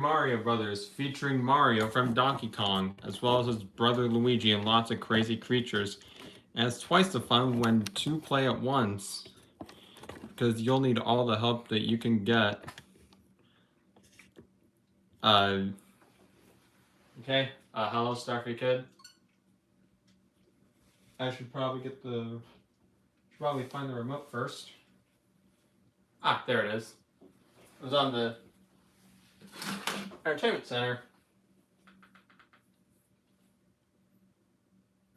Mario Brothers, featuring Mario from Donkey Kong, as well as his brother Luigi and lots of crazy creatures. And it's twice the fun when two play at once, because you'll need all the help that you can get. Okay, hello Starfy Kid. I should probably find the remote first. Ah, there it is. It was on the Entertainment Center.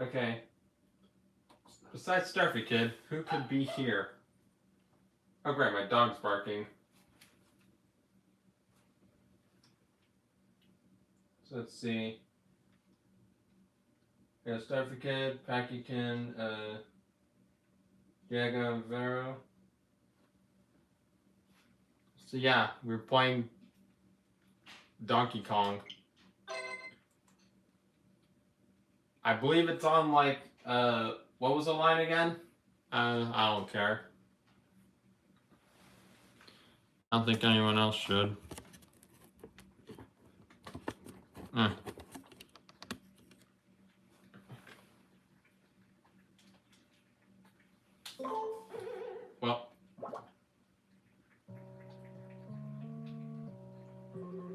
Okay. Besides Starfy Kid, who could be here? Oh great, my dog's barking. So let's see. We got Starfy Kid, Packykin, Diego Vero. So yeah, we're playing Donkey Kong. I believe it's on like, what was the line again? I don't care. I don't think anyone else should. Well.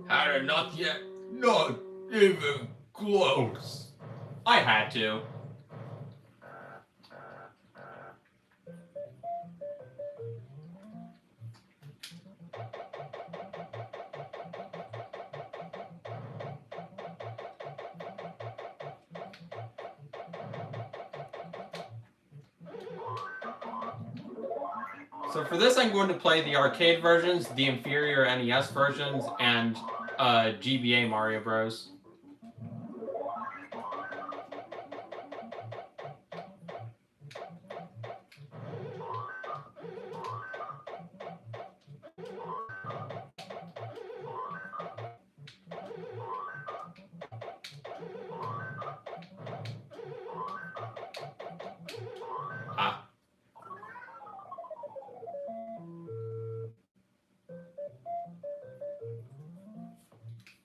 Had it not yet. Not even close. I had to. So for this, I'm going to play the arcade versions, the inferior NES versions, and GBA Mario Bros.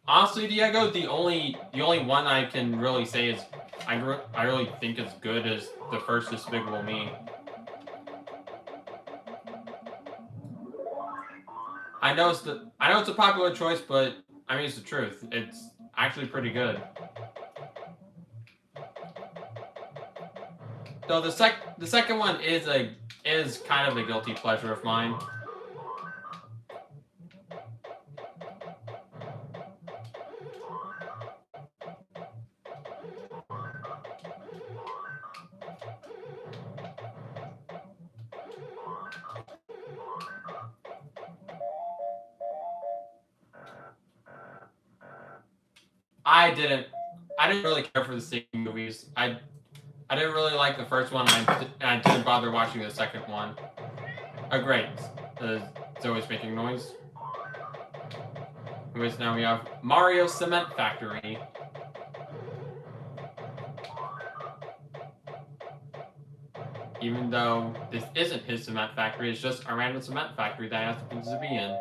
Honestly, Diego, the only one I can really say is I really think is good is the first Despicable Me. I know it's a popular choice, but I mean it's the truth. It's actually pretty good. Though the second one is kind of a guilty pleasure of mine. I didn't really care for the same movies. I didn't really like the first one, and I didn't bother watching the second one. Oh great, Zoe's making noise. Anyways, now we have Mario Cement Factory. Even though this isn't his cement factory, it's just a random cement factory that happens to be in.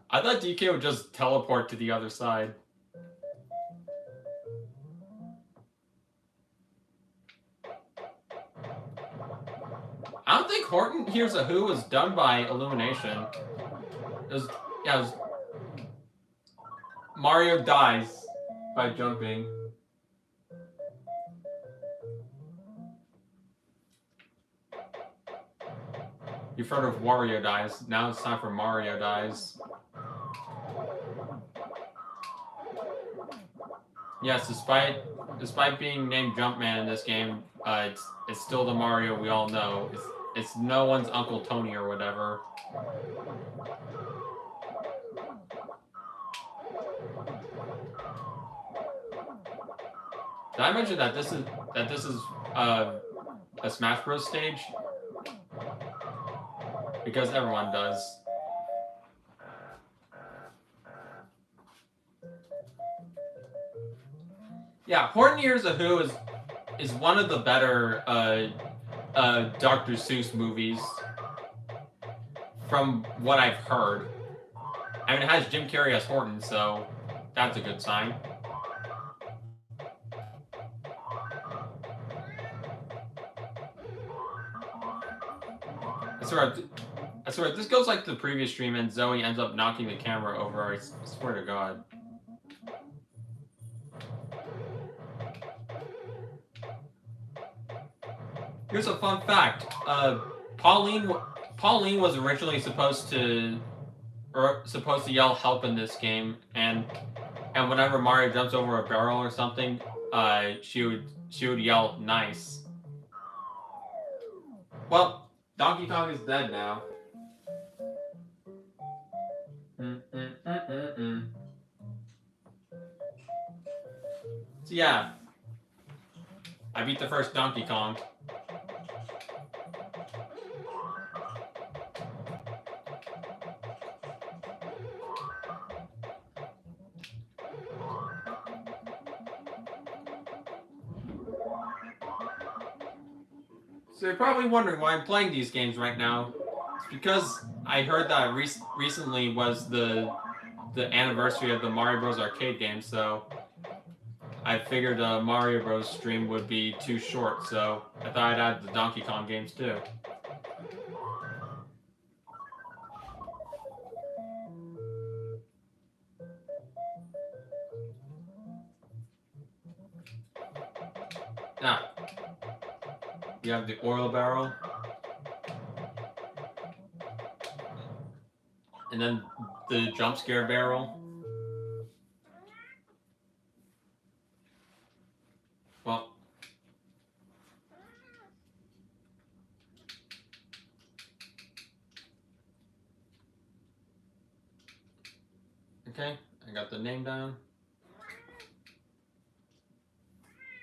I thought DK would just teleport to the other side. I don't think Horton Hears a Who was done by Illumination. It was Mario dies by jumping. You've heard of Wario Dies. Now it's time for Mario Dies. Yes, despite being named Jumpman in this game, it's still the Mario we all know. It's no one's Uncle Tony or whatever. Did I mention that this is a Smash Bros. Stage? Because everyone does. Yeah, Horton Hears a Who is one of the better Dr. Seuss movies from what I've heard. I mean, it has Jim Carrey as Horton, so that's a good sign. I swear, this goes like the previous stream, and Zoe ends up knocking the camera over. I swear to God. Here's a fun fact. Pauline was originally supposed to yell help in this game, and whenever Mario jumps over a barrel or something, she would yell nice. Well, Donkey Kong is dead now. So yeah, I beat the first Donkey Kong. So you're probably wondering why I'm playing these games right now. It's because I heard that recently was the anniversary of the Mario Bros. Arcade game, so I figured a Mario Bros. Stream would be too short, so I thought I'd add the Donkey Kong games too. Now, you have the oil barrel, and then the jump scare barrel. Well, okay, I got the name down.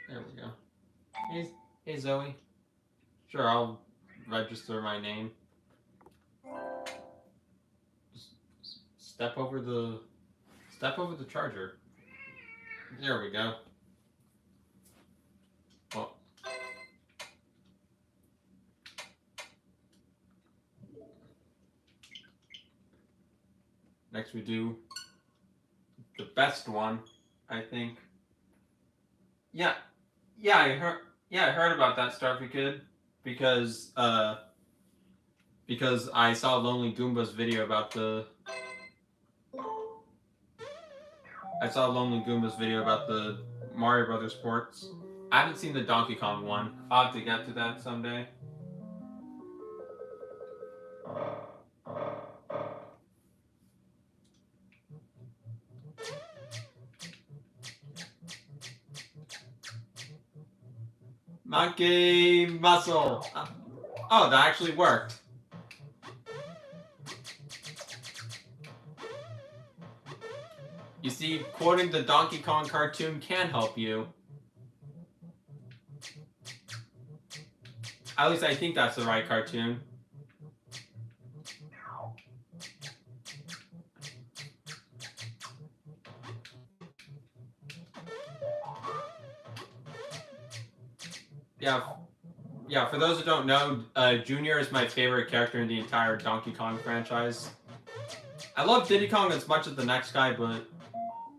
There we go. Hey Zoe. Sure, I'll register my name. Step over the charger. There we go. Well, next we do the best one, I think. Yeah, I heard about that, Starfy Kid, because I saw Lonely Goomba's video about the Mario Brothers ports. I haven't seen the Donkey Kong one. I'll have to get to that someday. Monkey muscle. Oh, that actually worked. You see, quoting the Donkey Kong cartoon can help you. At least I think that's the right cartoon. Yeah, for those who don't know, Junior is my favorite character in the entire Donkey Kong franchise. I love Diddy Kong as much as the next guy, but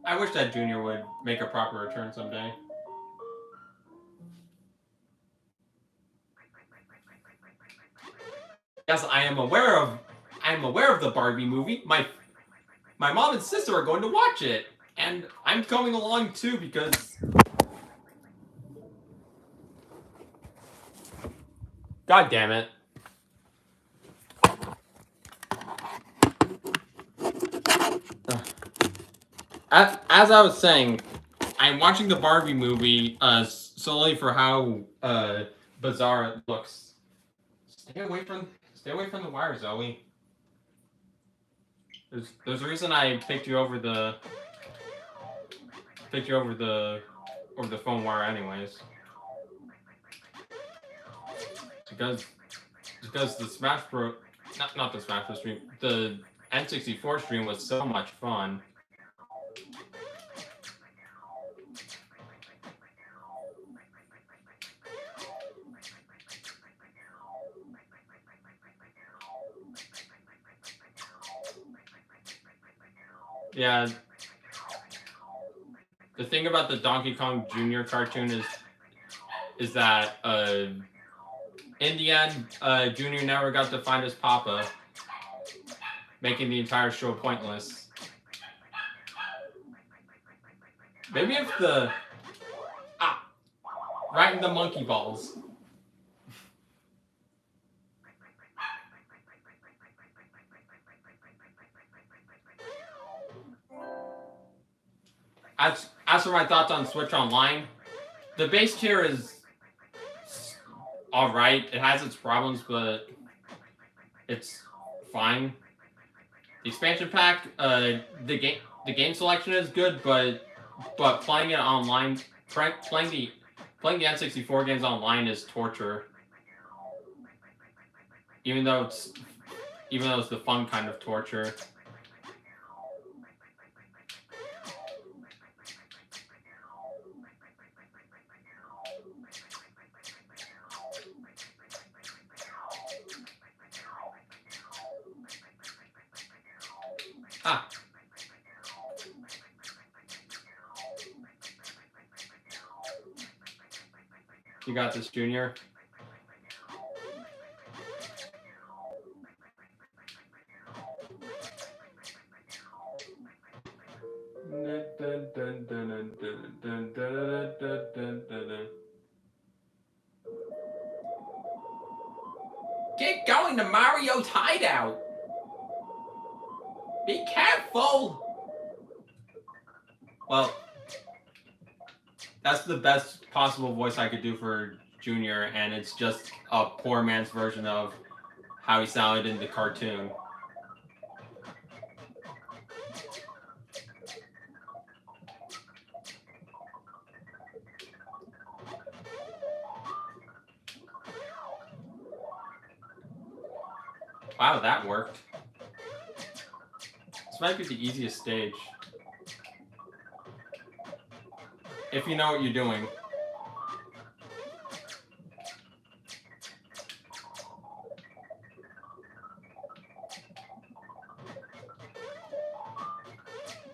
I wish that Junior would make a proper return someday. Yes, I am aware of the Barbie movie. My mom and sister are going to watch it, and I'm coming along too because God damn it. As I was saying, I'm watching the Barbie movie solely for how bizarre it looks. Stay away from the wire, Zoe. There's a reason I picked you over the phone wire anyways. Because the Smash Bros. Not the Smash Bros. Stream, the N64 stream was so much fun. Yeah. The thing about the Donkey Kong Jr. cartoon is that in the end, Junior never got to find his papa, making the entire show pointless. Maybe if the right in the monkey balls. As for my thoughts on Switch Online, the base tier is alright. It has its problems, but it's fine. The expansion pack, the game selection is good, but playing it online, playing the N64 games online is torture. Even though it's the fun kind of torture. Ah. You got this, Junior. Get going to Mario's hideout! Be careful! Well, that's the best possible voice I could do for Junior, and it's just a poor man's version of how he sounded in the cartoon. Wow, that worked. This might be the easiest stage. If you know what you're doing.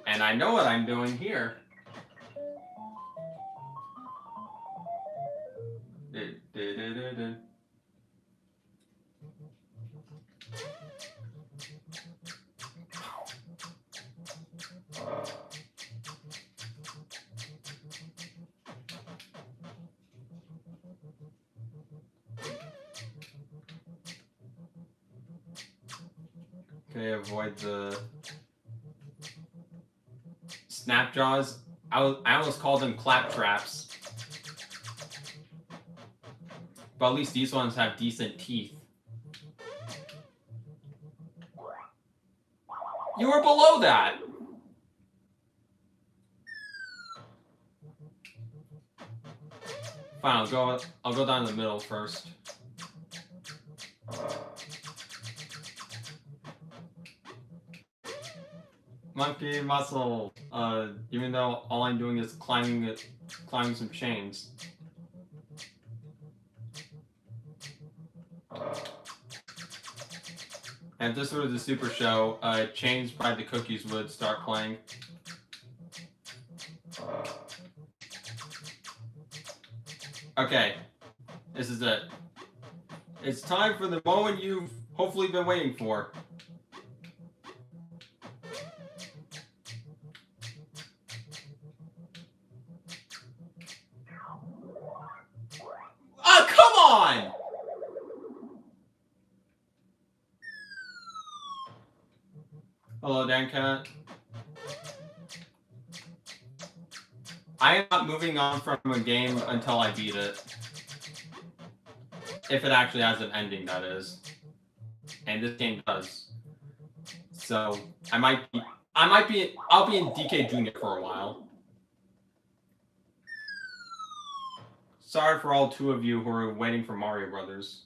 And I know what I'm doing here. Okay, avoid the snap jaws. I almost called them clap traps. But at least these ones have decent teeth. You were below that! Fine, I'll go down the middle first. Monkey muscle. Even though all I'm doing is climbing some chains. And if this were the Super Show, Chains by the Cookies would start playing. Okay, this is it. It's time for the moment you've hopefully been waiting for. Oh, come on! Hello, Dan Cat. I am not moving on from a game until I beat it. If it actually has an ending, that is. And this game does. So, I'll be in DK Junior for a while. Sorry for all two of you who are waiting for Mario Brothers.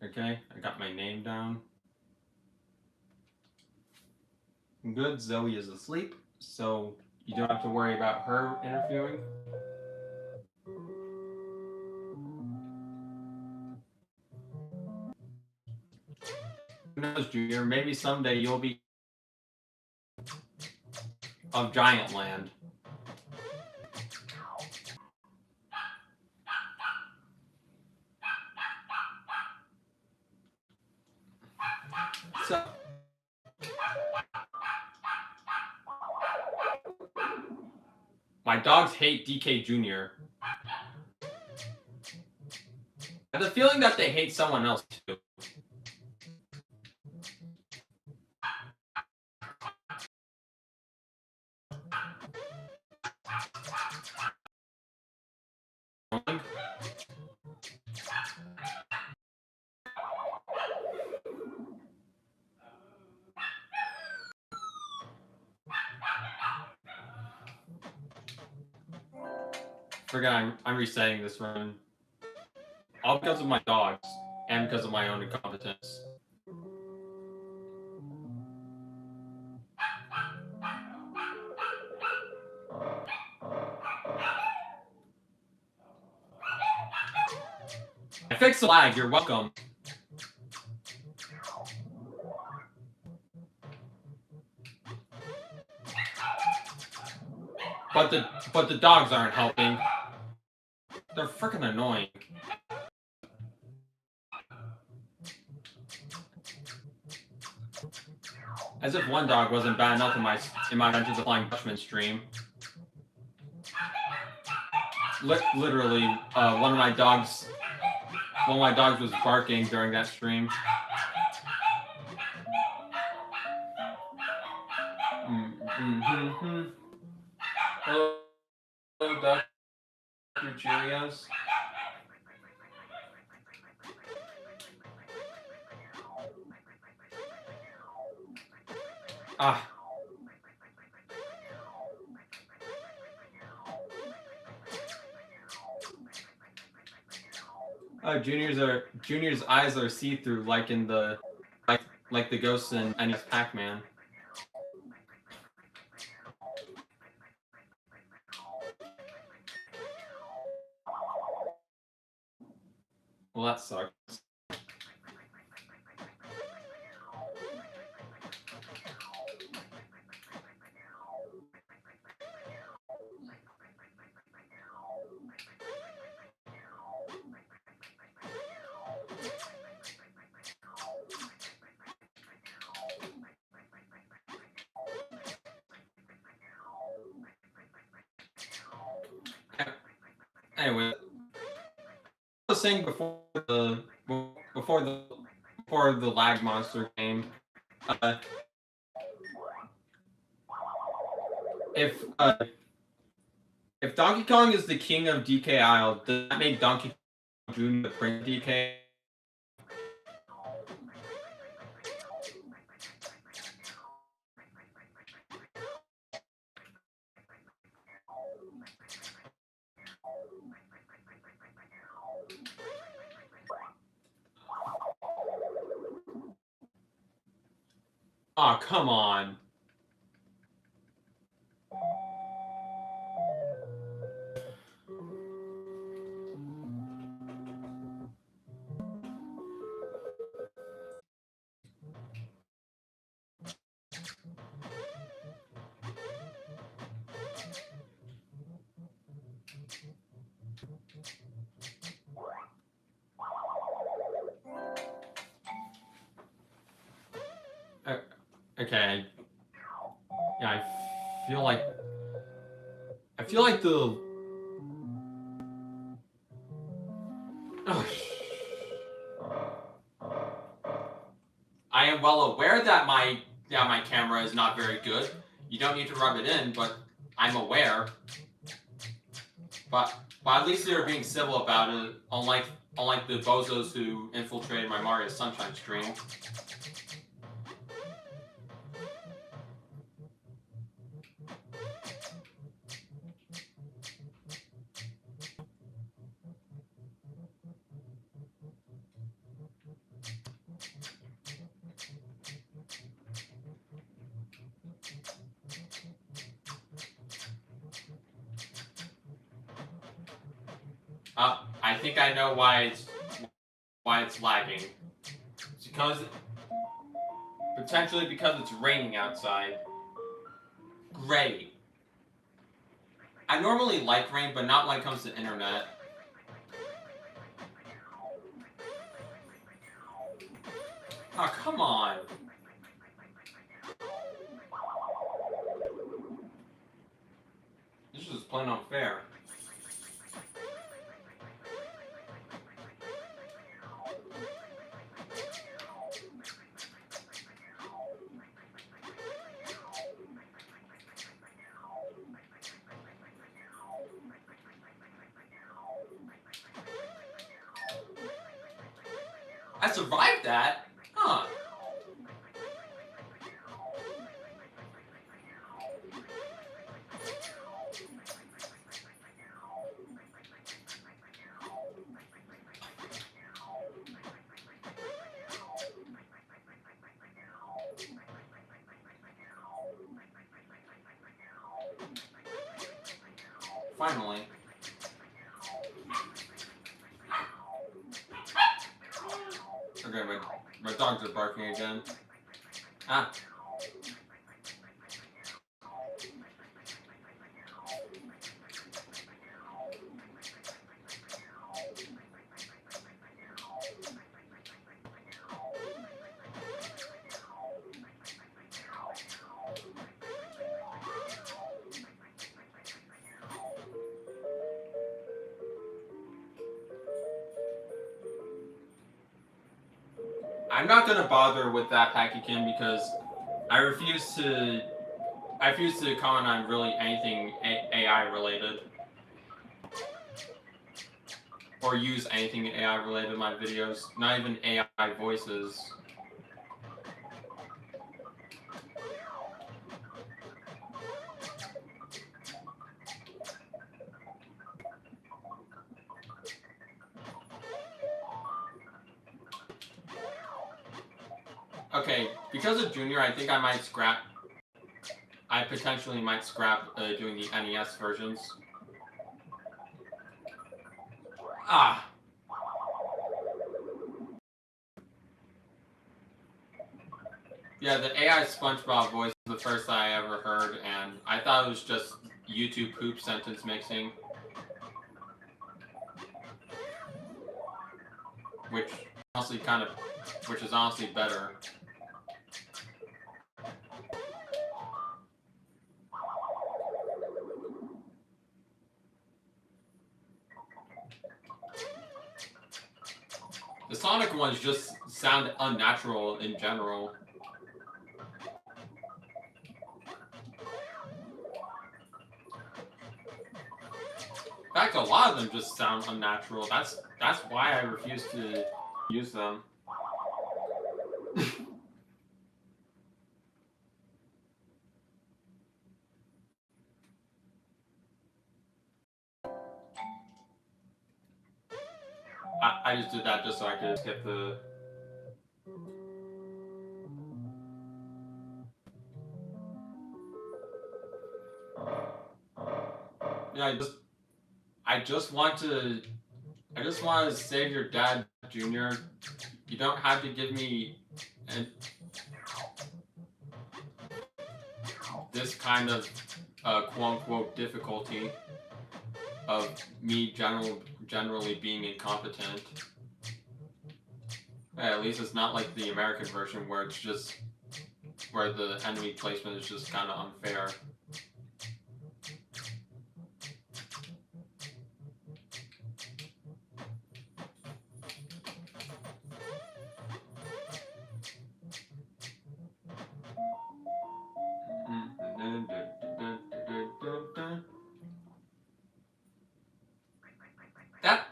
Okay, I got my name down. Good, Zoe is asleep, so you don't have to worry about her interviewing. Who knows, Junior? Maybe someday you'll be of Giant Land. So, my dogs hate DK Jr. I have the feeling that they hate someone else too. Forget I'm resetting this run. All because of my dogs and because of my own incompetence. I fixed the lag, you're welcome. But the dogs aren't helping. They're freaking annoying. As if one dog wasn't bad enough in my Adventures of Flying Dutchman stream. Literally, one of my dogs was barking during that stream. Hello, Dr. Cheerios. Ah. Junior's eyes are see-through, like in the like the ghosts in NES Pac-Man. Well, that sucks. Anyway, I was saying before the lag monster came, if Donkey Kong is the king of DK Isle, does that make Donkey Kong Jr. the prince of DK? Aw, oh, come on. Okay. Yeah, I feel like the. I am well aware that my camera is not very good. You don't need to rub it in, but I'm aware. But at least they're being civil about it, unlike the bozos who infiltrated my Mario Sunshine stream. I think I know why it's lagging. It's because Potentially because it's raining outside. Great. I normally like rain, but not when it comes to internet. Oh, come on. This is just plain unfair. I survived that? Huh. Finally. Okay, my dogs are barking again. Ah. I'm not gonna bother with that pack again because I refuse to comment on really anything AI related. Or use anything AI related in my videos. Not even AI voices. Okay, because of Junior, I think I might scrap. I potentially might scrap doing the NES versions. Ah. Yeah, the AI SpongeBob voice was the first I ever heard, and I thought it was just YouTube poop sentence mixing. Which is honestly better. The Sonic ones just sound unnatural in general. In fact, a lot of them just sound unnatural. That's why I refuse to use them. I just did that just so I could skip the... Yeah, I just want to save your dad, Junior. You don't have to give me this kind of quote-unquote difficulty of me generally being incompetent. Yeah, at least it's not like the American version where it's just where the enemy placement is just kind of unfair. That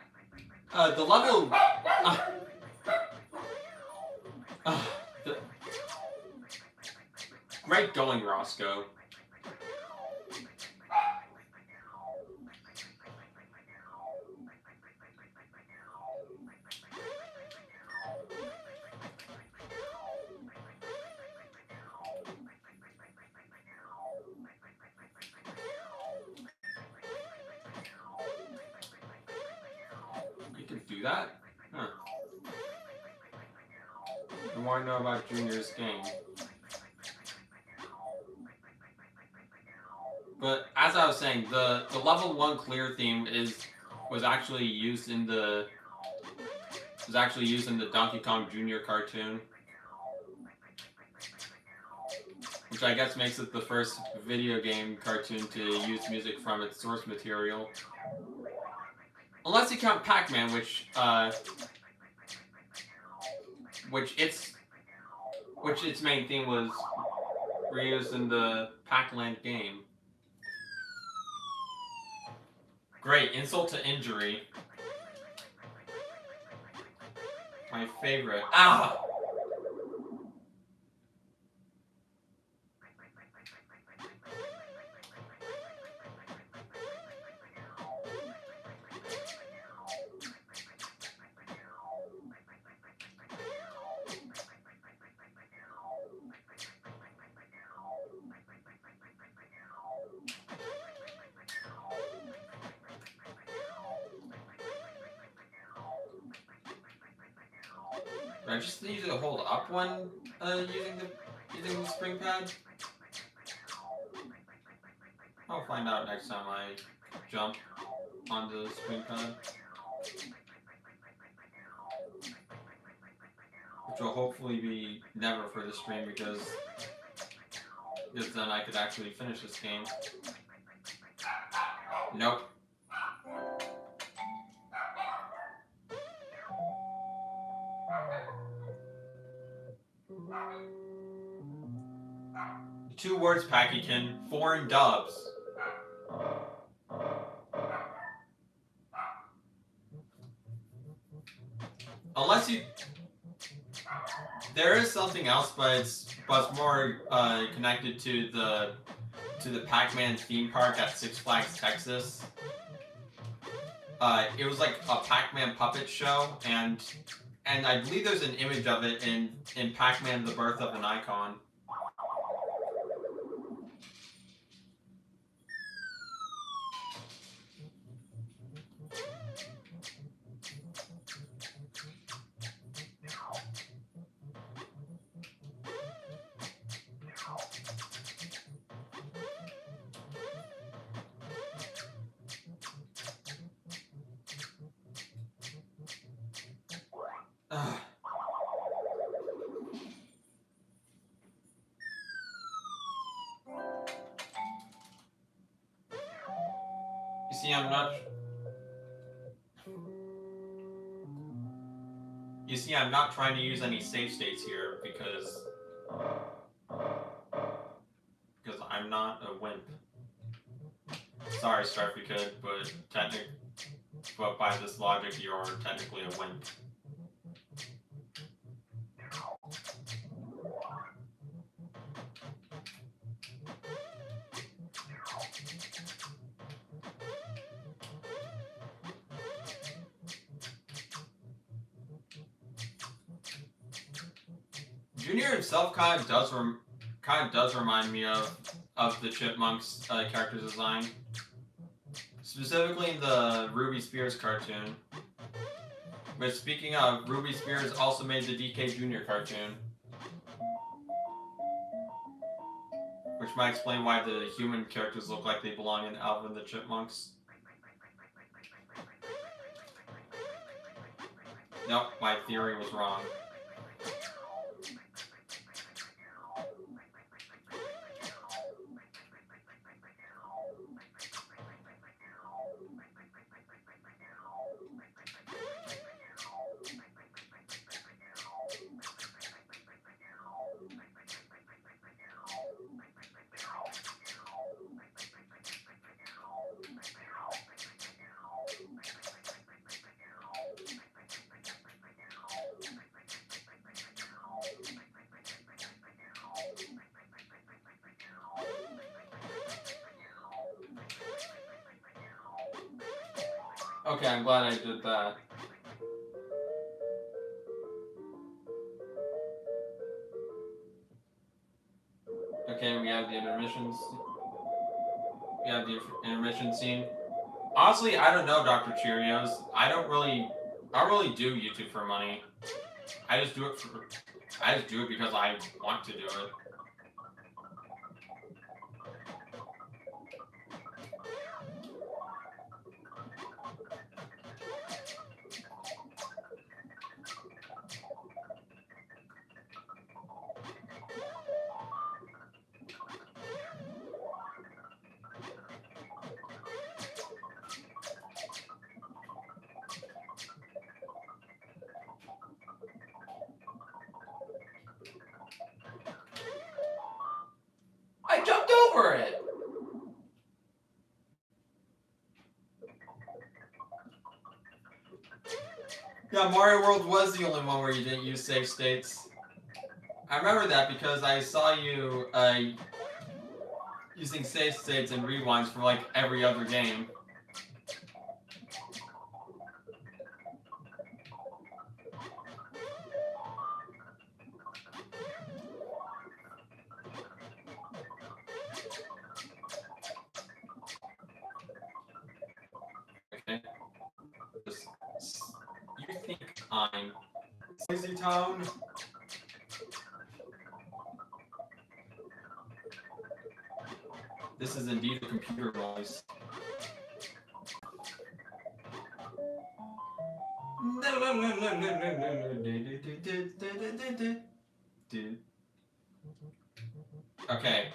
the level. Great going, Roscoe. You can do that? Huh. The more I know about Junior's game. But as I was saying, the level 1 clear theme was actually used in the Donkey Kong Jr. cartoon, which I guess makes it the first video game cartoon to use music from its source material. Unless you count Pac-Man, which its main theme was reused in the Pac-Land game. Great, insult to injury. My favorite. Ah! I just need to hold up when using the spring pad. I'll find out next time I jump onto the spring pad, which will hopefully be never for the stream because then I could actually finish this game. Nope. Two words, Packykin. Foreign dubs. Unless you... There is something else, but it's more connected to the Pac-Man theme park at Six Flags, Texas. It was like a Pac-Man puppet show, and I believe there's an image of it in Pac-Man: The Birth of an Icon. You see, I'm not trying to use any save states here because I'm not a wimp. Sorry, Strifey Kid, but by this logic, you're technically a wimp. Junior himself kind of does remind me of the Chipmunks character design, specifically in the Ruby Spears cartoon. But speaking of, Ruby Spears also made the DK Jr. cartoon, which might explain why the human characters look like they belong in Alvin the Chipmunks. Nope, my theory was wrong. Okay, I'm glad I did that. Okay, we have the intermissions. We have the intermission scene. Honestly, I don't know, Dr. Cheerios. I don't really do YouTube for money. I just do it because I want to do it. Yeah, Mario World was the only one where you didn't use save states. I remember that because I saw you using save states and rewinds for like every other game. Okay. You think I'm Lazy Town? This is indeed a computer noise. Okay.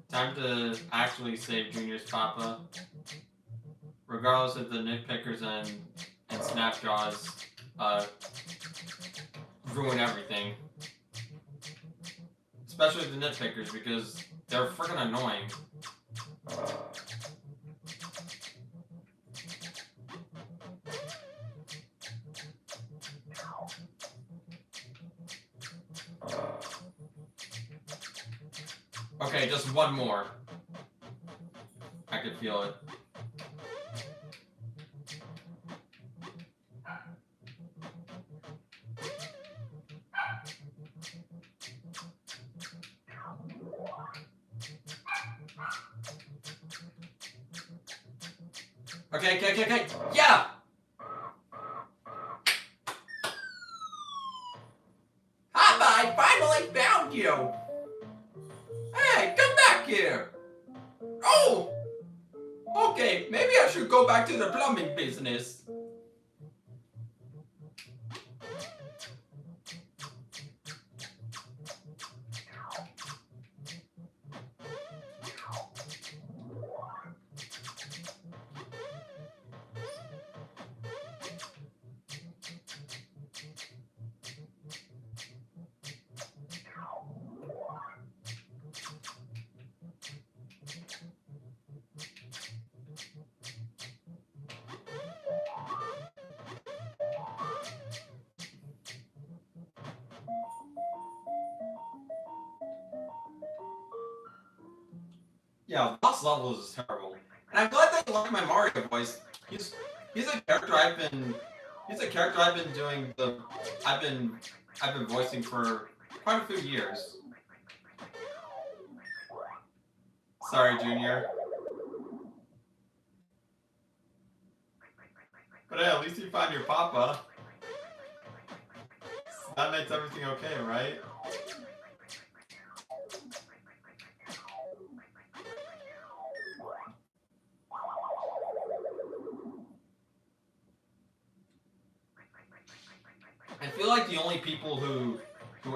Time to actually save Junior's Papa. Regardless of the nitpickers and Snapjaws ruin everything. Especially the nitpickers because they're freaking annoying. Okay, just one more. I could feel it. Okay. Yeah! Papa, I finally found you! Hey, come back here! Oh! Okay, maybe I should go back to the plumbing business. Yeah, Lost Levels is terrible. And I'm glad that you like my Mario voice. He's a character I've been doing I've been voicing for quite a few years. Sorry, Junior. But hey, at least you found your Papa. That makes everything okay, right? I feel like the only people who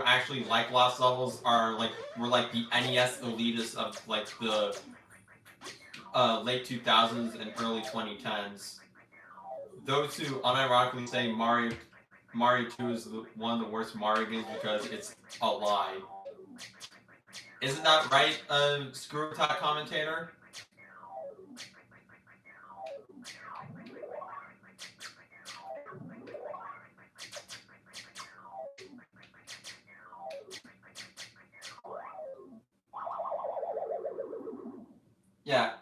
actually like Lost Levels were like the NES elitists of like the late 2000s and early 2010s. Those who unironically say Mario 2 is one of the worst Mario games because it's a lie. Isn't that right, Screw Top commentator? Yeah,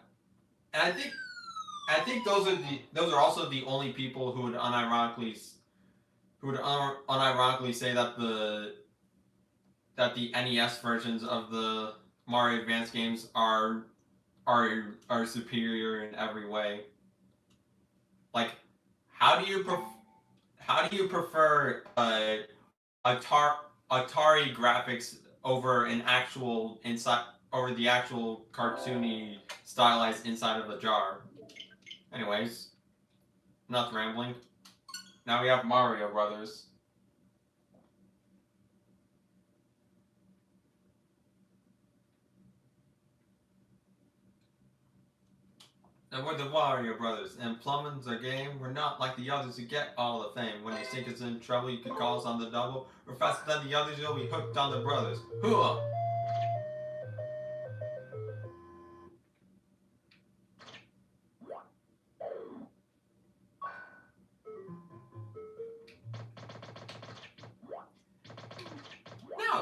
and I think those are also the only people who would unironically say that the NES versions of the Mario Advance games are superior in every way. Like, how do you prefer Atari graphics over the actual cartoony stylized inside of a jar? Anyways, enough rambling. Now we have Mario Brothers. And we're the Wario Brothers, and plumbing's our game. We're not like the others who get all the fame. When you think it's in trouble, you can call us on the double. We're faster than the others, you'll be hooked on the brothers. Hooah!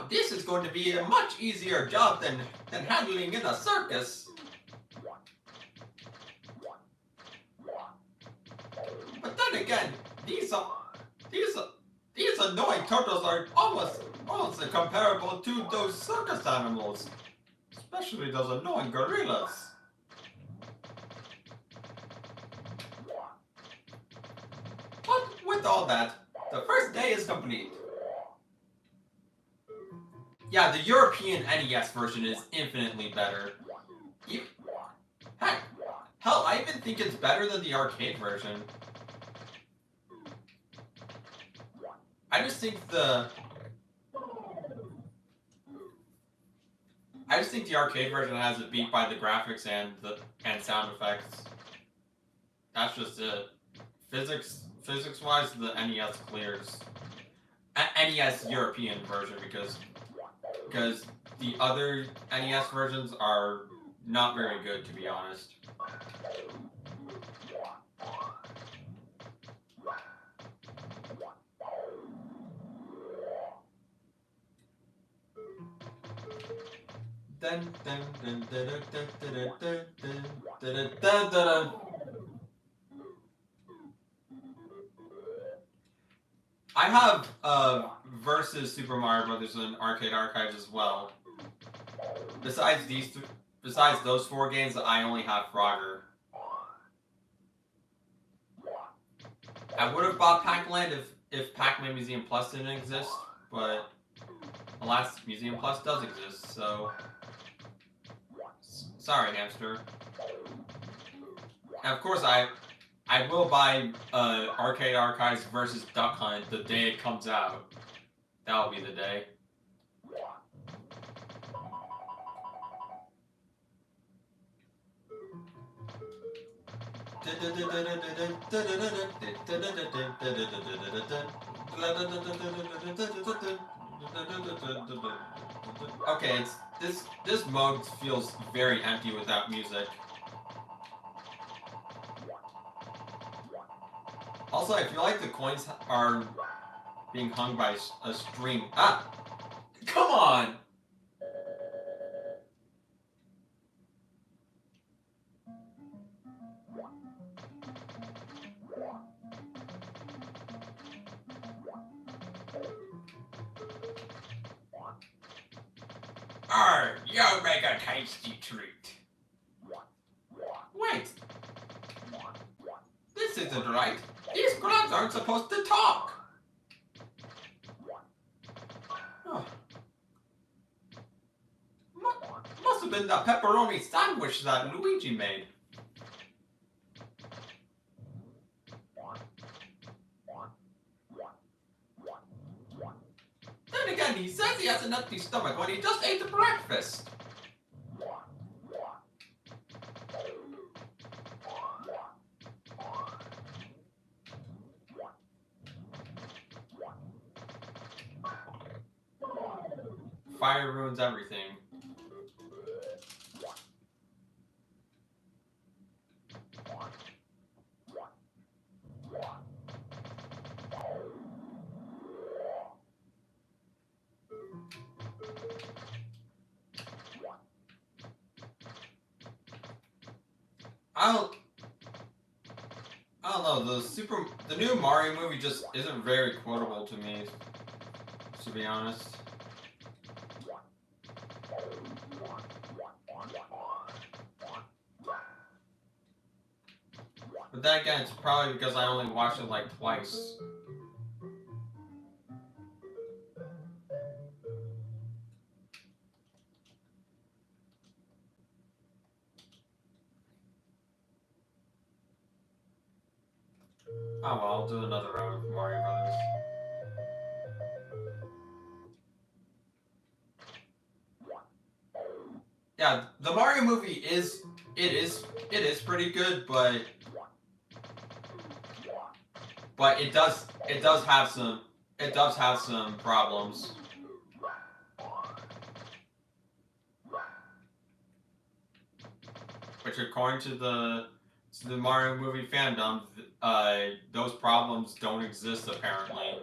this is going to be a much easier job than handling in a circus. But then again, these annoying turtles are almost comparable to those circus animals, especially those annoying gorillas. But with all that, the first day is complete. Yeah, the European NES version is infinitely better. Heck, hell, I even think it's better than the arcade version. I just think the arcade version has it beat by the graphics and sound effects. That's just it. Physics wise, the NES clears. NES European version because the other NES versions are not very good, to be honest. I have versus Super Mario Brothers in Arcade Archives as well. Besides those 4 games, I only have Frogger. I would have bought Pac-Land if Pac-Man Museum Plus didn't exist, but alas, Museum Plus does exist, so sorry, hamster. And of course, I will buy Arcade Archives versus Duck Hunt the day it comes out. That'll be the day. Okay, this mode feels very empty without music. Also, I feel like the coins are being hung by a string. Ah! Come on! You make a tasty treat. Wait. This isn't right. These gloves aren't supposed to talk. Must have been the pepperoni sandwich that Luigi made. Then again, he says he has an empty stomach when he just ate the breakfast. Fire ruins everything. I don't know, the new Mario movie just isn't very quotable to me, to be honest. But then again, it's probably because I only watched it like twice. Oh well, I'll do another round of Mario Brothers. Yeah, the Mario movie is pretty good, but it does have some problems. Which, according to the Mario movie fandom, those problems don't exist apparently.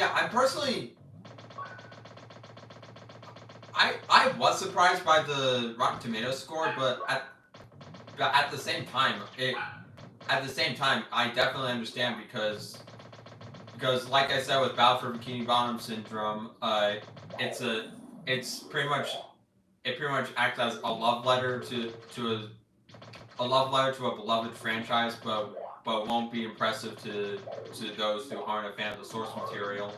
Yeah, I'm personally. I was surprised by the Rotten Tomatoes score, but at the same time, I definitely understand because like I said with Battle for Bikini Bottom Syndrome, it's pretty much acts as a love letter a love letter to a beloved franchise, but won't be impressive to those who aren't a fan of the source material.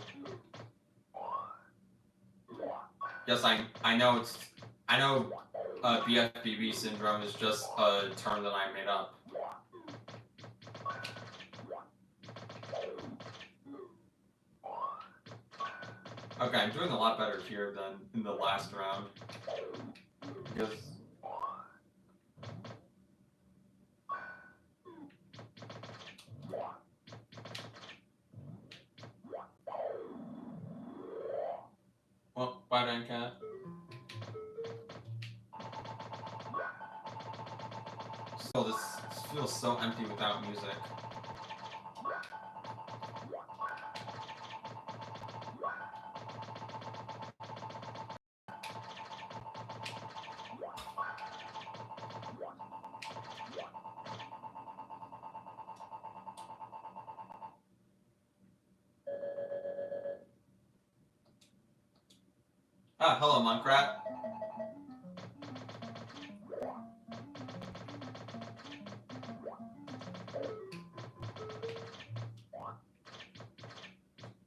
Yes, I know BFBB syndrome is just a term that I made up. Okay, I'm doing a lot better here than in the last round. Because... Well, bye then, cat. Still, this feels so empty without music. Ah, hello, Monkrat.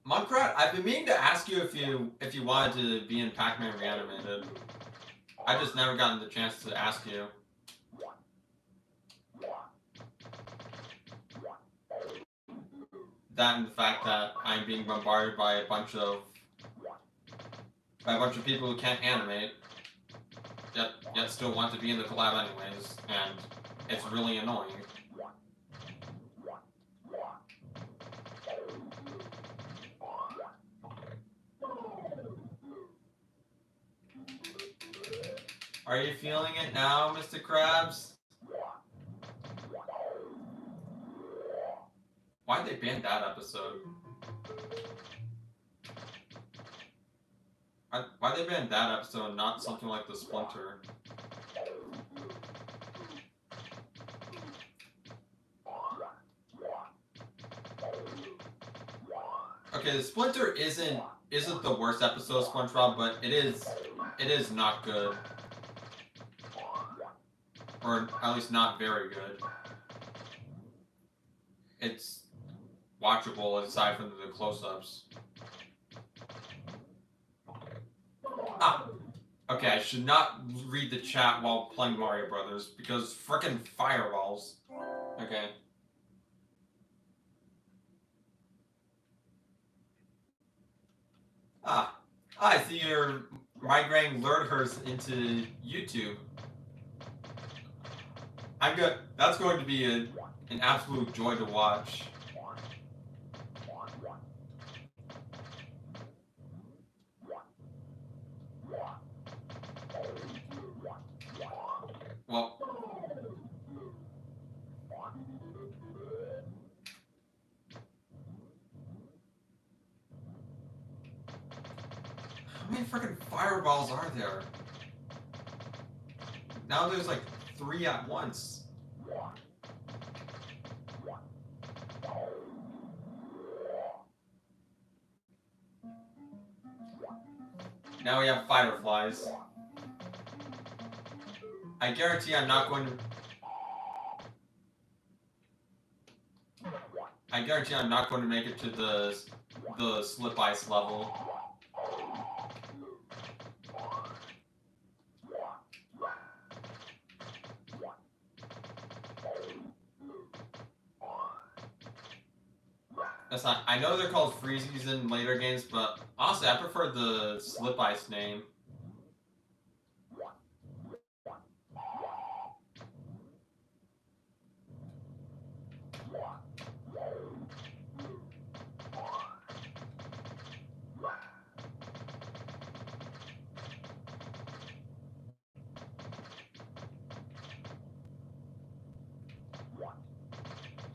Monkrat, I've been meaning to ask you if you wanted to be in Pac-Man Reanimated. I just never gotten the chance to ask you. That and the fact that I'm being bombarded by a bunch of people who can't animate, yet still want to be in the collab anyways, and it's really annoying. Are you feeling it now, Mr. Krabs? Why'd they ban that episode? Why'd they ban that episode and not something like the Splinter? Okay, the Splinter isn't the worst episode of SpongeBob, but it is not good. Or at least not very good. It's watchable aside from the close-ups. Ah! Okay, I should not read the chat while playing Mario Brothers, because frickin' fireballs. Okay. Ah, I see you're migrating lurkers into YouTube. That's going to be an absolute joy to watch. Well, how many freaking fireballs are there? Now there's like 3 at once. Now we have fireflies. I guarantee I'm not going to... I guarantee I'm not going to make it to the slip ice level. That's not... I know they're called freezies in later games, but honestly, I prefer the slip ice name.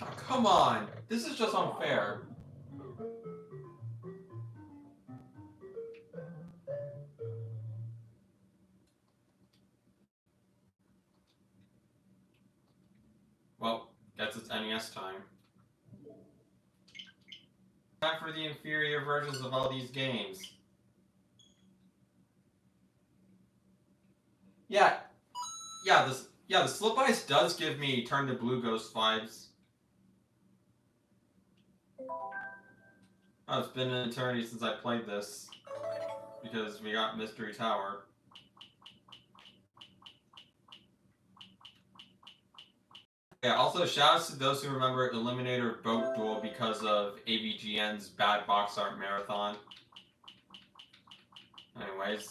Oh, come on! This is just unfair. That's its NES time. Time for the inferior versions of all these games. Yeah, the Slip Ice does give me Turn to Blue Ghost vibes. Oh, it's been an eternity since I played this because we got Mystery Tower. Yeah, also shoutouts to those who remember Eliminator Boat Duel because of AVGN's Bad Box Art Marathon. Anyways.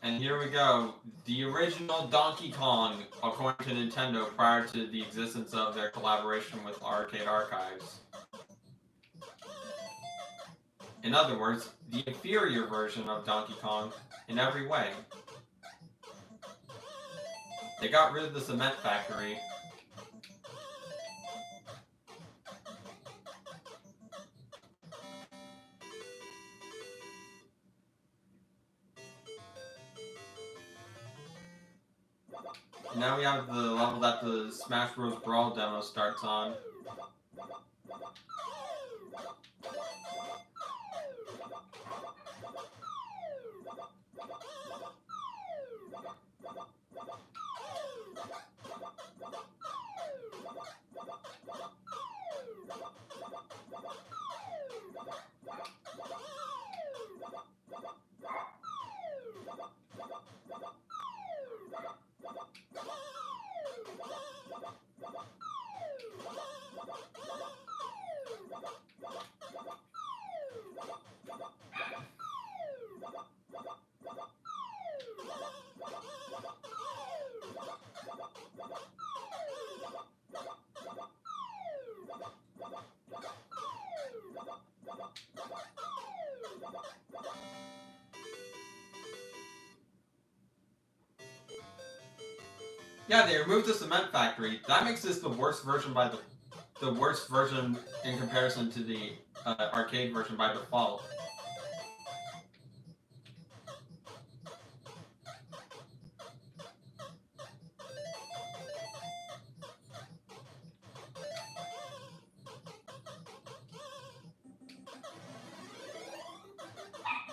And here we go. The original Donkey Kong, according to Nintendo, prior to the existence of their collaboration with Arcade Archives. In other words, the inferior version of Donkey Kong in every way. They got rid of the cement factory. Now we have the level that the Smash Bros. Brawl demo starts on. Yeah, they removed the cement factory. That makes this the worst version by the worst version in comparison to the arcade version by default.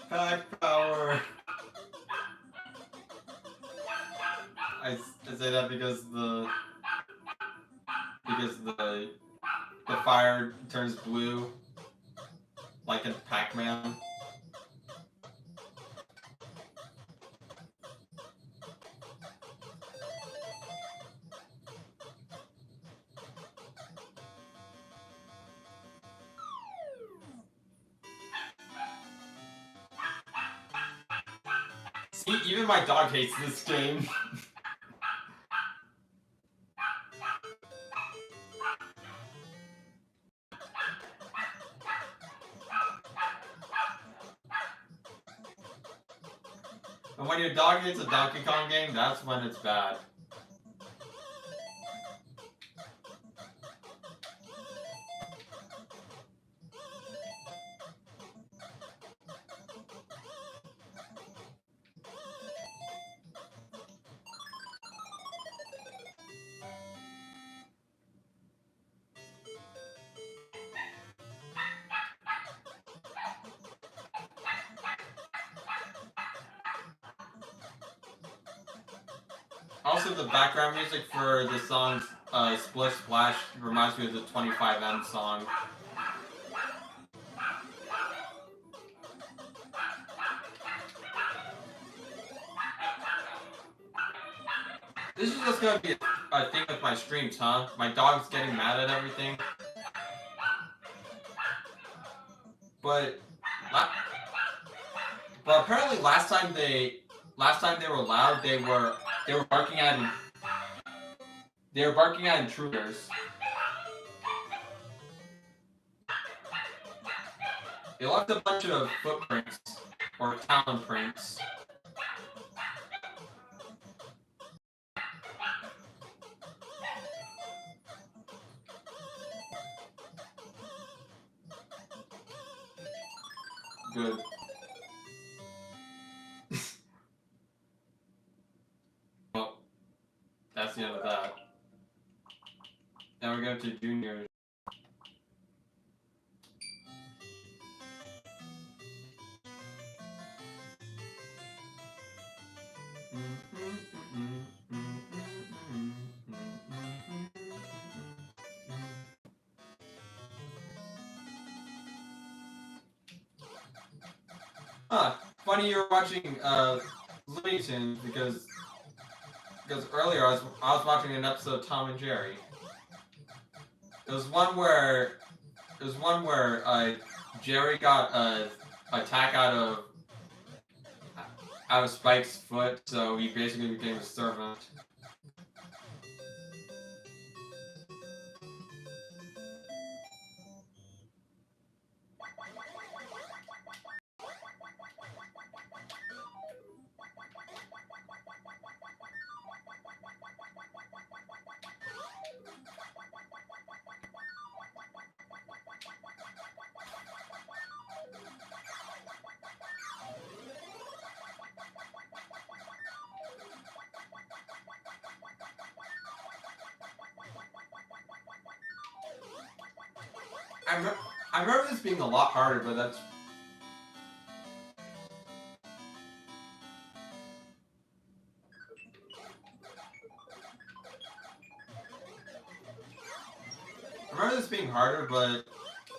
Pack power. I say that because the fire turns blue, like in Pac-Man. See, even my dog hates this game. And when your dog hates a Donkey Kong game, that's when it's bad. Also, the background music for the song Splish Splash reminds me of the 25M song. This is just gonna be a thing with my streams, huh? My dog's getting mad at everything. But apparently last time they were loud, they were barking at intruders. It left a bunch of footprints or talon prints. Good. Well, that's the end of that. Now we go to juniors. Huh. Funny you're watching Looney Tunes because earlier I was watching an episode of Tom and Jerry. There was one where Jerry got a attack out of Spike's foot, so he basically became a servant. I remember this being a lot harder, but that's... I remember this being harder, but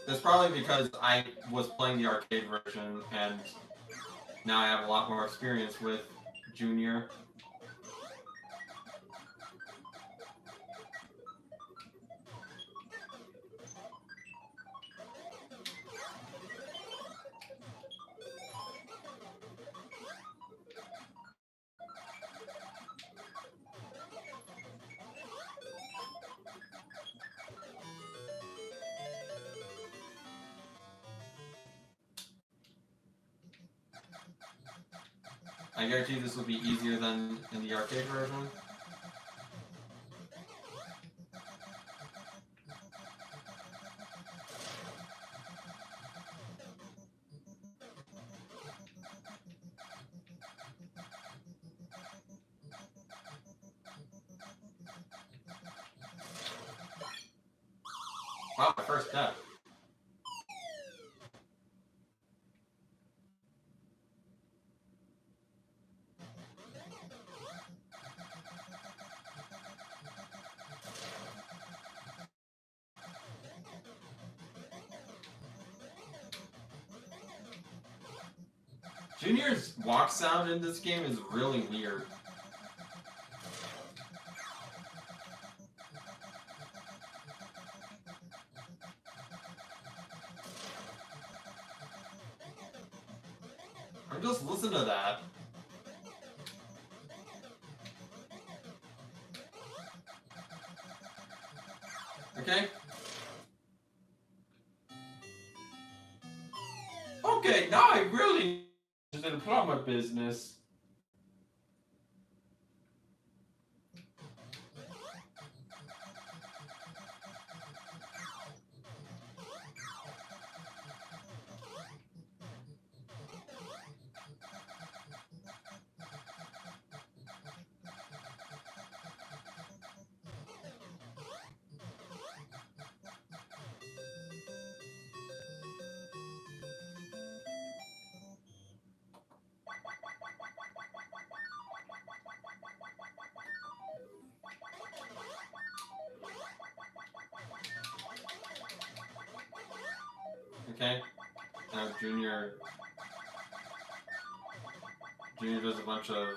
that's probably because I was playing the arcade version, and now I have a lot more experience with Junior. I guarantee this will be easier than in the arcade version. Wow, my first death. Junior's walk sound in this game is really weird. Just listen to that. Okay? Okay, now I really in the plumber business. Okay? Now Junior does a bunch of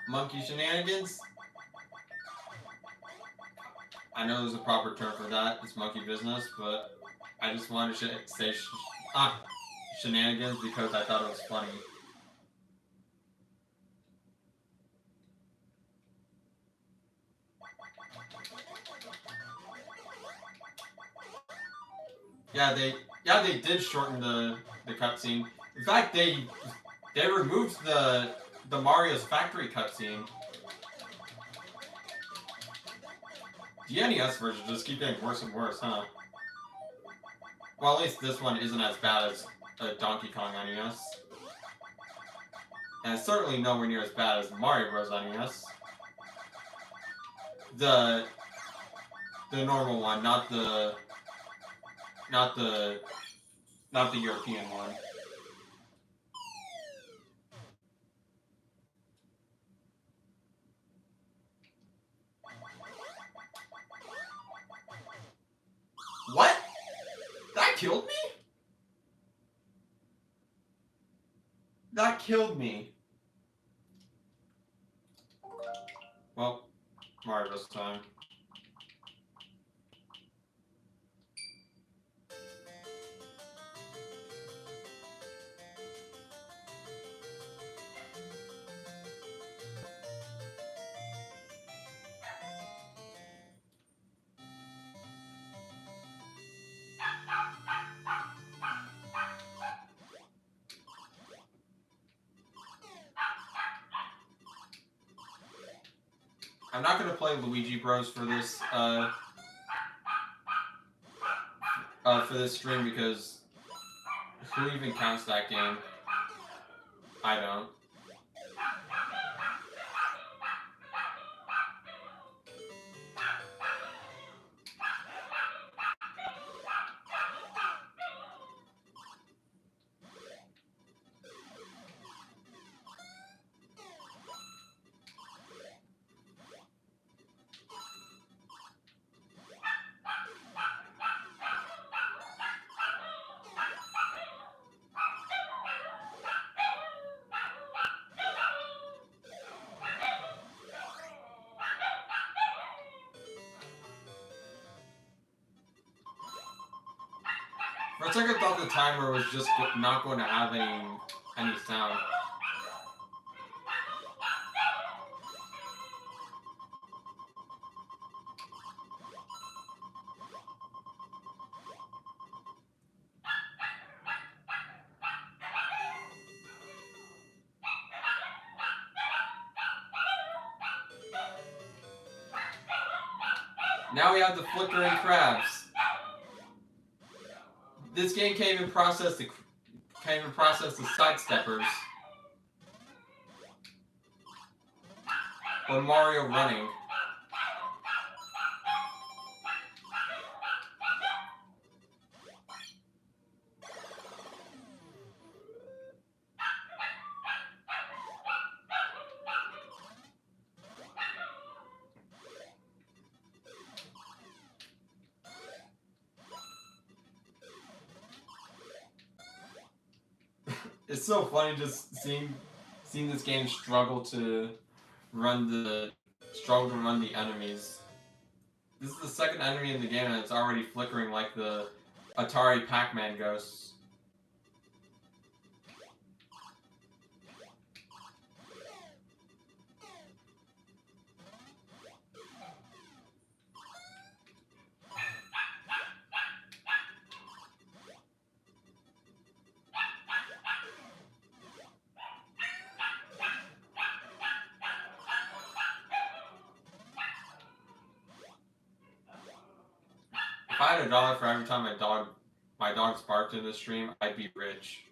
monkey shenanigans. I know there's a proper term for that. It's monkey business, but I just wanted to say shenanigans because I thought it was funny. Yeah, Yeah, they did shorten the cutscene. In fact, they removed the Mario's factory cutscene. The NES version just keep getting worse and worse, huh? Well, at least this one isn't as bad as Donkey Kong NES. And it's certainly nowhere near as bad as Mario Bros. NES. The normal one, not the European one. What? That killed me? That killed me. Well, Mario Bros. Time. I'm not gonna play Luigi Bros for this stream because who even counts that game? I don't. For a second, I thought the timer was just not going to have any sound. Now we have the flickering crabs. This game can't even process the sidesteppers. Or Mario running. It's so funny just seeing this game struggle to run the enemies. This is the second enemy in the game and it's already flickering like the Atari Pac-Man ghosts. If I had $1 for every time my dog's barked in the stream, I'd be rich.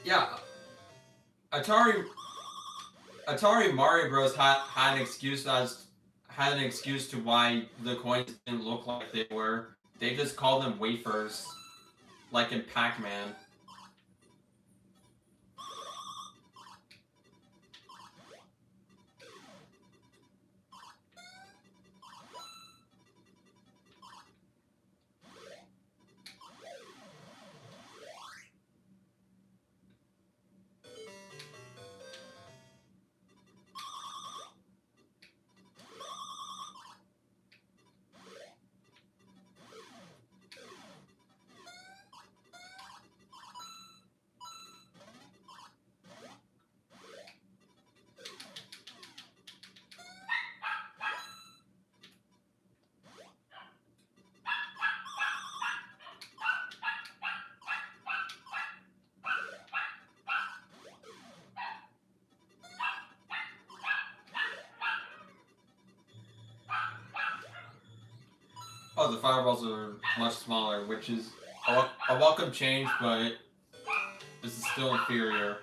Yeah, Atari Mario Bros had an excuse to why the coins didn't look like they were. They just called them wafers, like in Pac-Man. Oh, the fireballs are much smaller, which is a welcome change, but this is still inferior.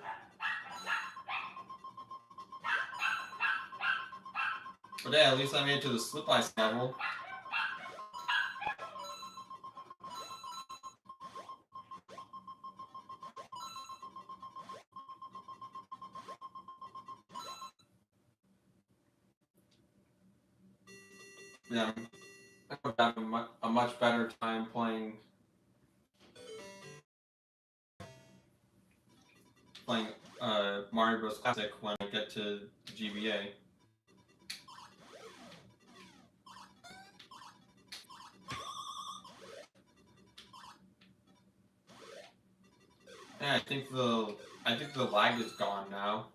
But yeah, at least I made it to the slip ice level. Yeah, I would have a much better time playing Mario Bros. Classic when I get to GBA. Yeah, I think the lag is gone now.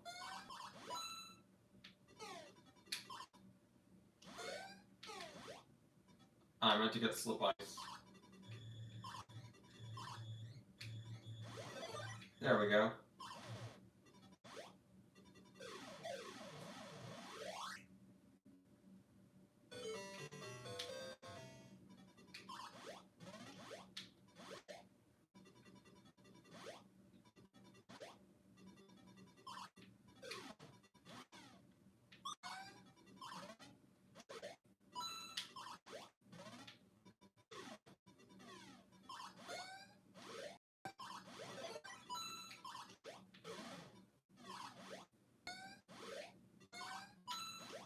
I meant to get slip ice. There we go.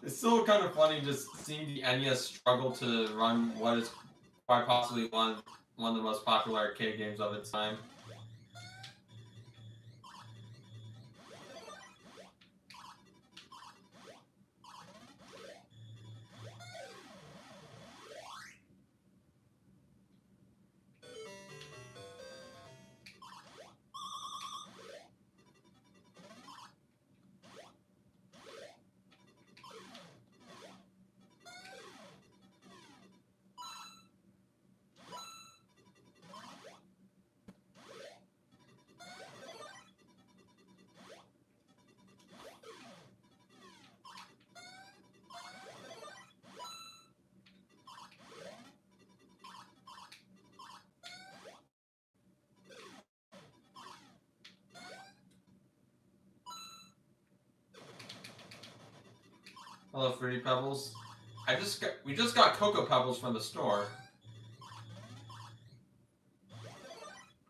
It's still kind of funny just seeing the NES struggle to run what is quite possibly one of the most popular arcade games of its time. Hello, Fruity Pebbles. We just got Cocoa Pebbles from the store.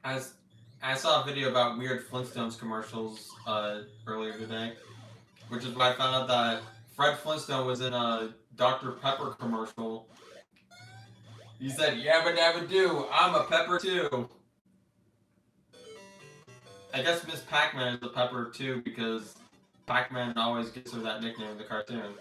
As I saw a video about weird Flintstones commercials earlier today, which is why I found out that Fred Flintstone was in a Dr. Pepper commercial. He said, "Yabba dabba do, I'm a pepper too." I guess Miss Pac-Man is a pepper too because Pac-Man always gives her that nickname in the cartoon.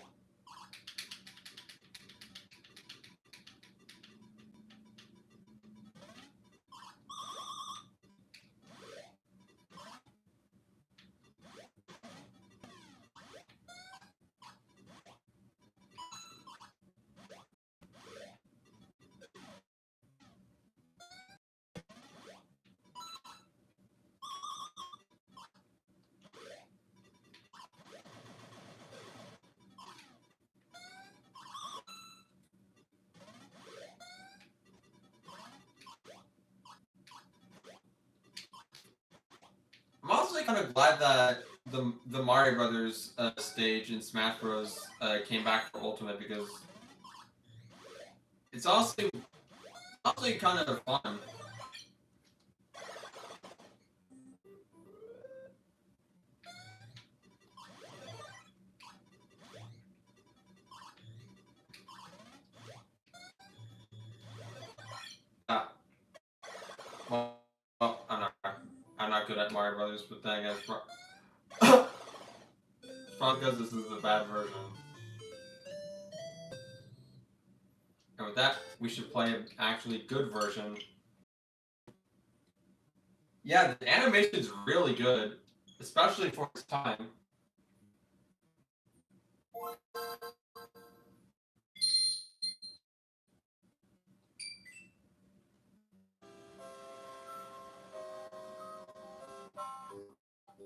I'm also kind of glad that the Mario Brothers stage in Smash Bros came back for Ultimate because it's also kind of fun. Ah, well, I'm not good at Mario Brothers, but then again, it's probably because this is the bad version. And with that, we should play an actually good version. Yeah, the animation's really good, especially for its time.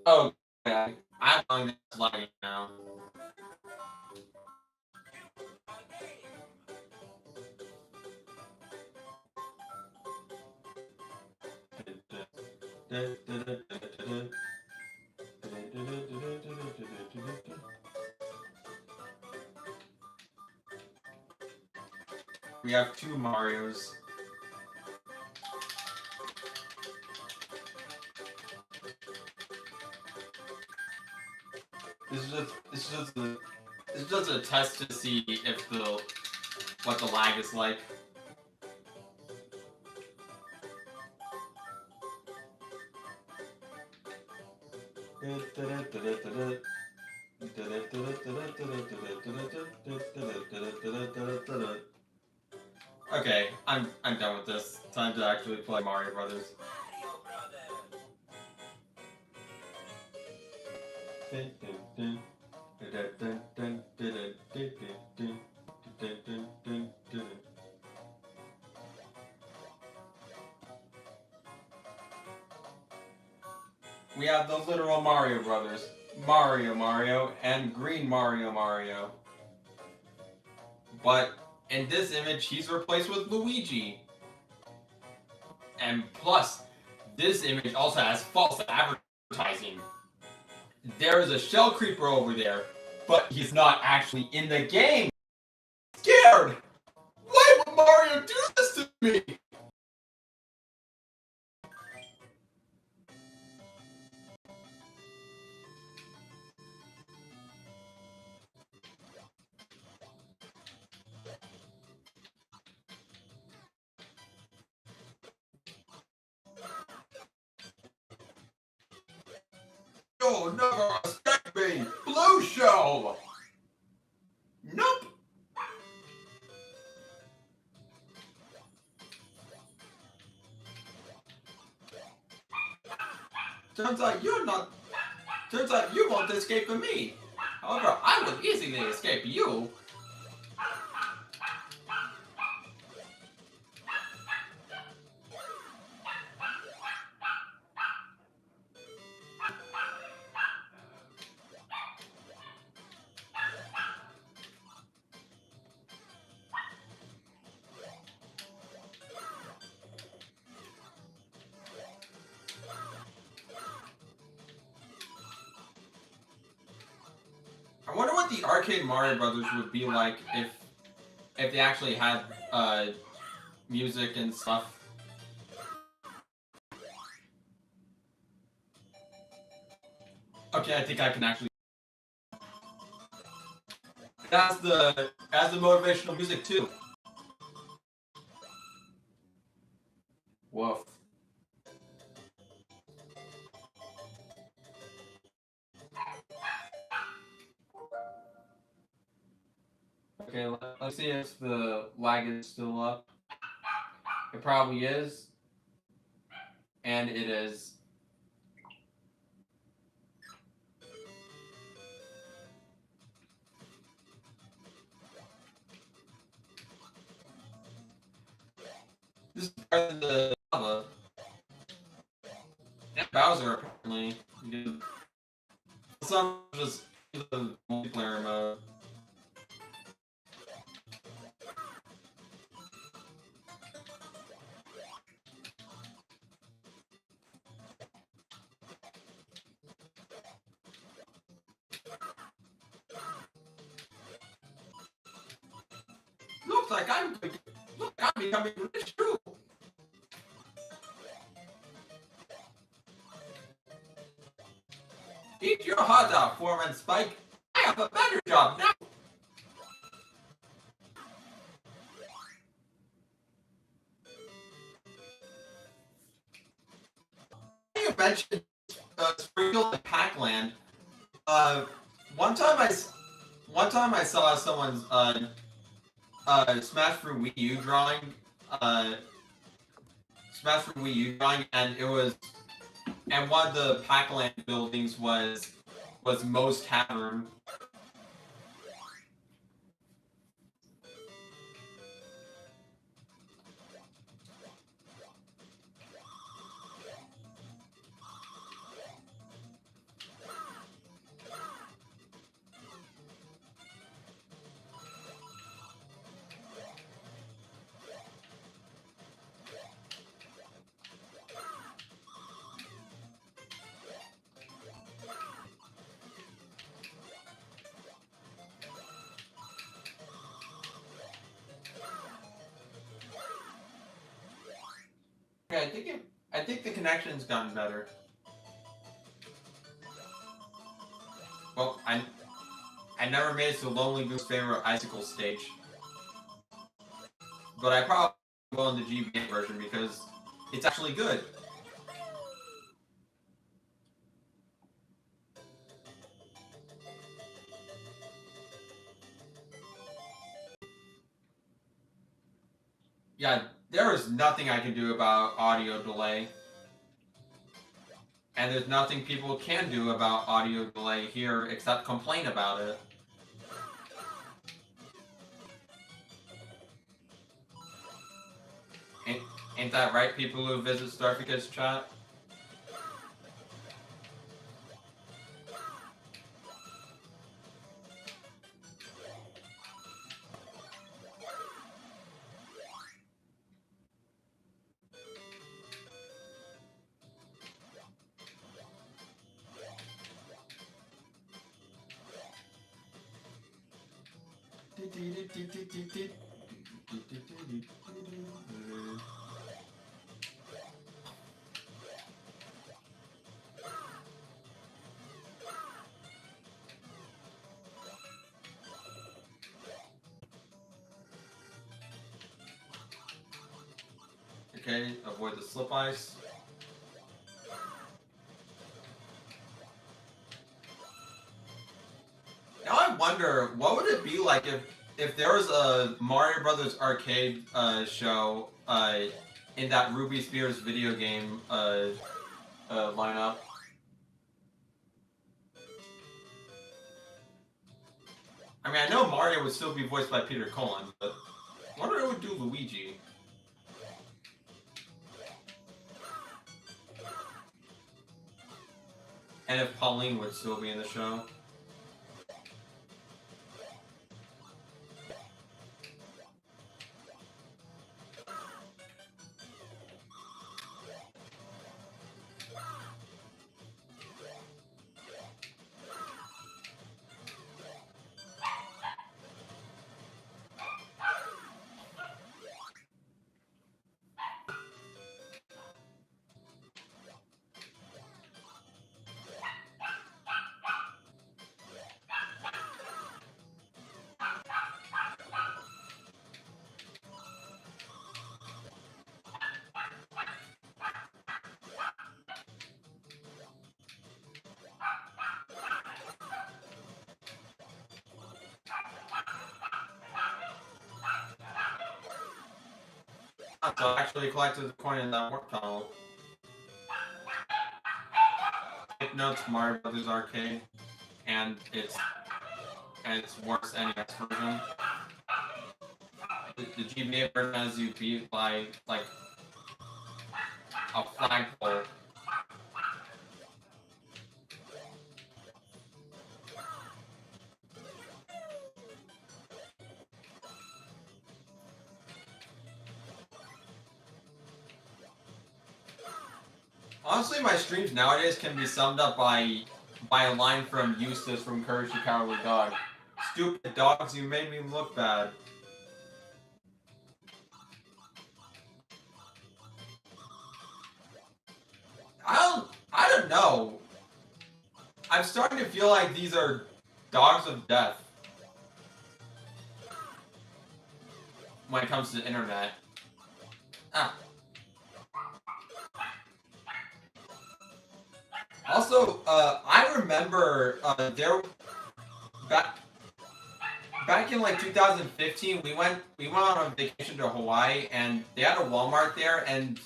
Oh, okay. I'm going to slide now. We have 2 Marios. It's just a test to see if what the lag is like. Okay, I'm done with this. Time to actually play Mario Brothers. We have the literal Mario Brothers, Mario, and Green Mario. But in this image, he's replaced with Luigi. And plus, this image also has false advertising. There is a shell creeper over there, but he's not actually in the game. I'm scared! Why would Mario do this to me? You'll never escape me, Blue Shell! Nope! Turns out you won't escape from me. However, I will easily escape you. I wonder what the arcade Mario Brothers would be like if they actually had music and stuff. Okay, I think I can actually. That's the motivational music too. Woof. Okay, let's see if the lag is still up. It probably is. And it is. This is part of the lava. And Bowser, apparently. Some just the multiplayer mode. Looks like I'm becoming rich too. Eat your heart out, Foreman Spike. I have a better job now. You mentioned Springfield and Pac-Land. One time I saw someone's Smash for Wii U drawing. Smash for Wii U drawing, and it was, and one of the Pac-Land buildings was Moe's Tavern. Okay, I think the connection's gotten better. Well, I never made it to Lonely Goose favorite icicle stage, but I probably will in the GBA version because it's actually good. Yeah, there is nothing I can do about audio delay. And there's nothing people can do about audio delay here except complain about it. Ain't that right, people who visit Starficus chat? Okay, avoid the slip ice. Now I wonder, what would it be like if there was a Mario Brothers arcade show in that Ruby Spears video game lineup? I mean, I know Mario would still be voiced by Peter Cullen, but I wonder if it would do Luigi. And if Pauline would still be in the show. So I actually collected the coin in that warp tunnel. Take notes, Mario Brothers Arcade, and its worse NES version. The GBA version has you beat by like a flagpole. Honestly, my streams nowadays can be summed up by a line from Eustace from Courage the Cowardly Dog. Stupid dogs, you made me look bad. I don't know. I'm starting to feel like these are dogs of death when it comes to the internet. Ah. Also, I remember back in like 2015, we went on a vacation to Hawaii, and they had a Walmart there, and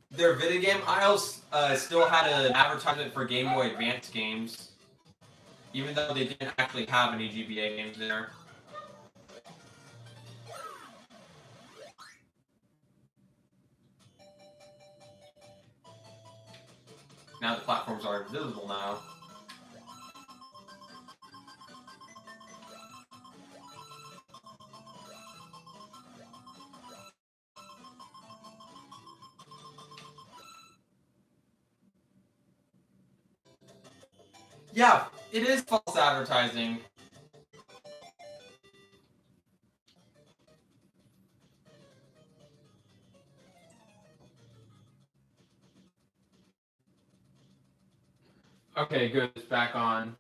their video game aisles still had an advertisement for Game Boy Advance games, even though they didn't actually have any GBA games there. Now the platforms are invisible now. Yeah, it is false advertising. Okay, good. It's back on.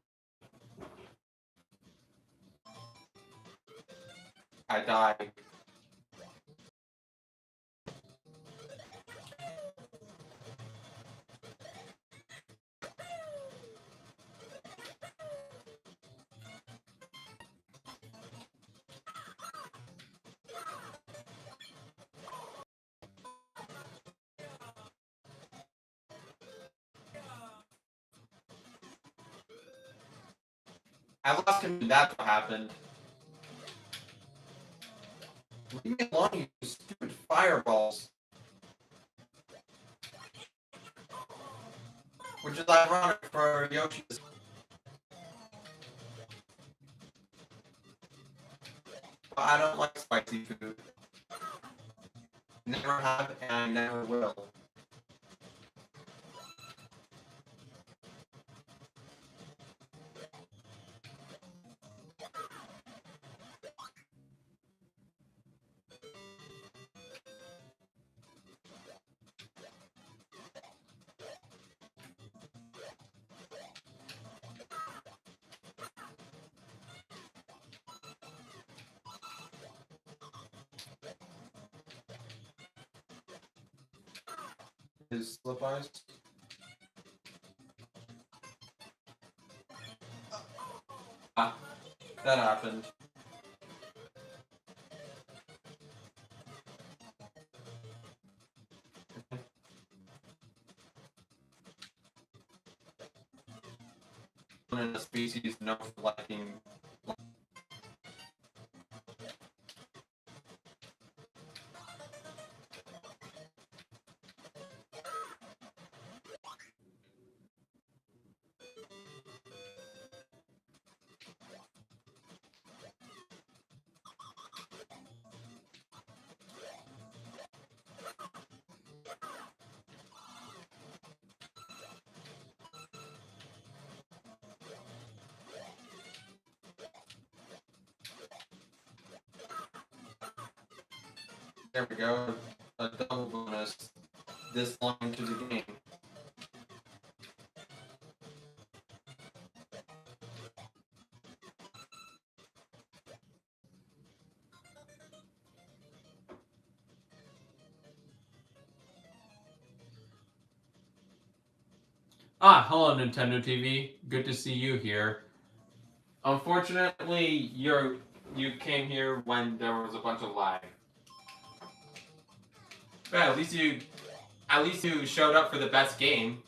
I died. I lost him. That's what happened. Leave me alone, you stupid fireballs. Which is ironic for Yoshi's. But I don't like spicy food. Never have, and I never will. His slip eyes. Ah, that happened. In a species known for liking. There we go. A double bonus this long into the game. Ah, hello Nintendo TV. Good to see you here. Unfortunately, you came here when there was a bunch of lag. But at least you showed up for the best game.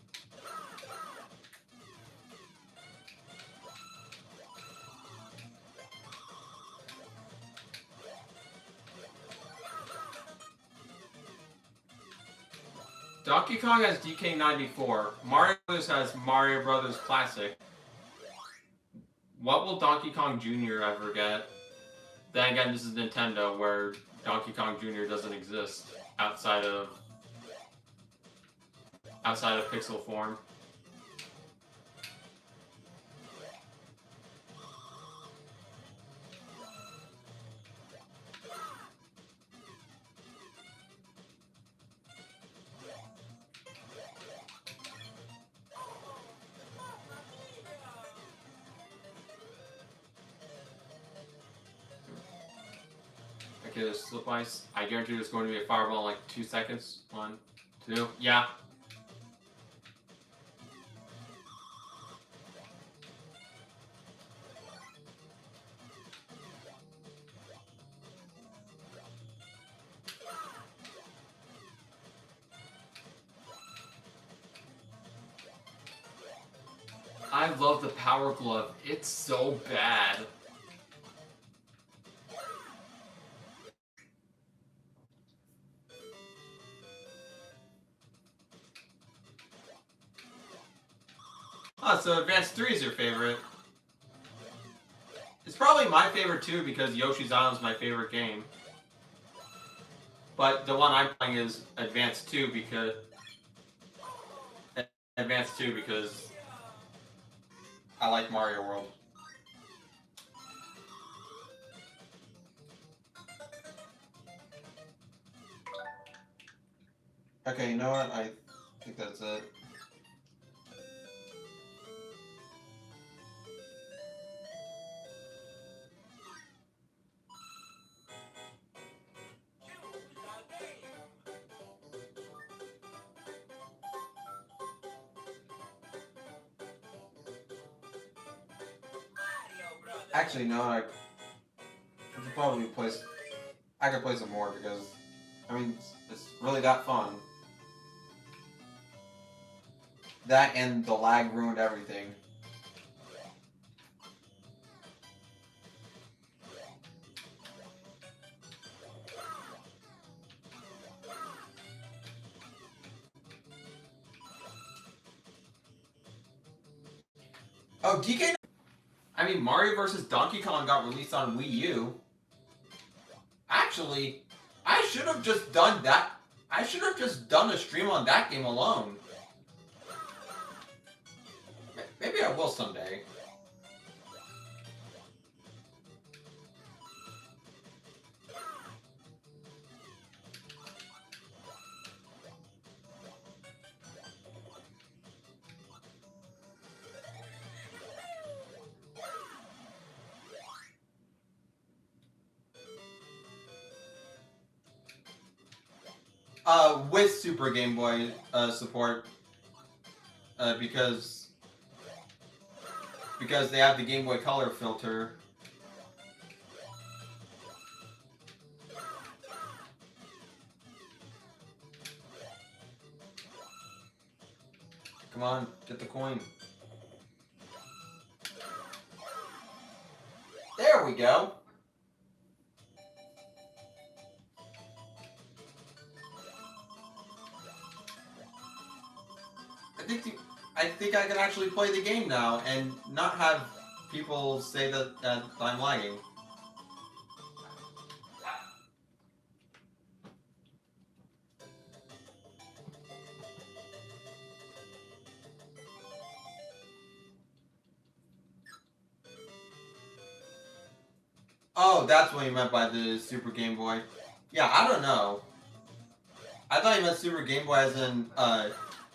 Donkey Kong has DK94. Mario Brothers has Mario Brothers Classic. What will Donkey Kong Jr. ever get? Then again, this is Nintendo, where Donkey Kong Jr. doesn't exist outside of pixel form. Okay, there's slip ice. I guarantee there's going to be a fireball in like 2 seconds. 1, 2, yeah. I love the Power Glove. It's so bad. Oh, so Advance 3 is your favorite. It's probably my favorite too because Yoshi's Island is my favorite game. But the one I'm playing is Advance 2 because I like Mario World. Okay, you know what? I think that's it. Actually, no, I could probably play. I could play some more because, I mean, it's really that fun. That and the lag ruined everything. Oh, DK. I mean, Mario vs. Donkey Kong got released on Wii U. Actually, I should have just done that. I should have just done a stream on that game alone. Maybe I will someday. With Super Game Boy support, because they have the Game Boy Color filter. Come on, get the coin. There we go. I think I can actually play the game now and not have people say that I'm lagging. Oh, that's what you meant by the Super Game Boy. Yeah, I don't know. I thought you meant Super Game Boy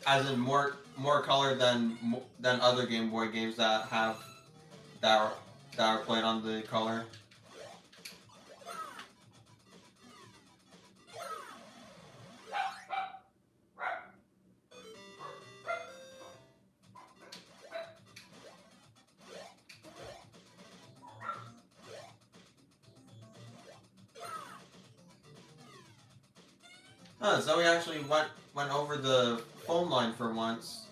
as in more color than other Game Boy games that are played on the color. Huh, so we actually went over the phone line for once.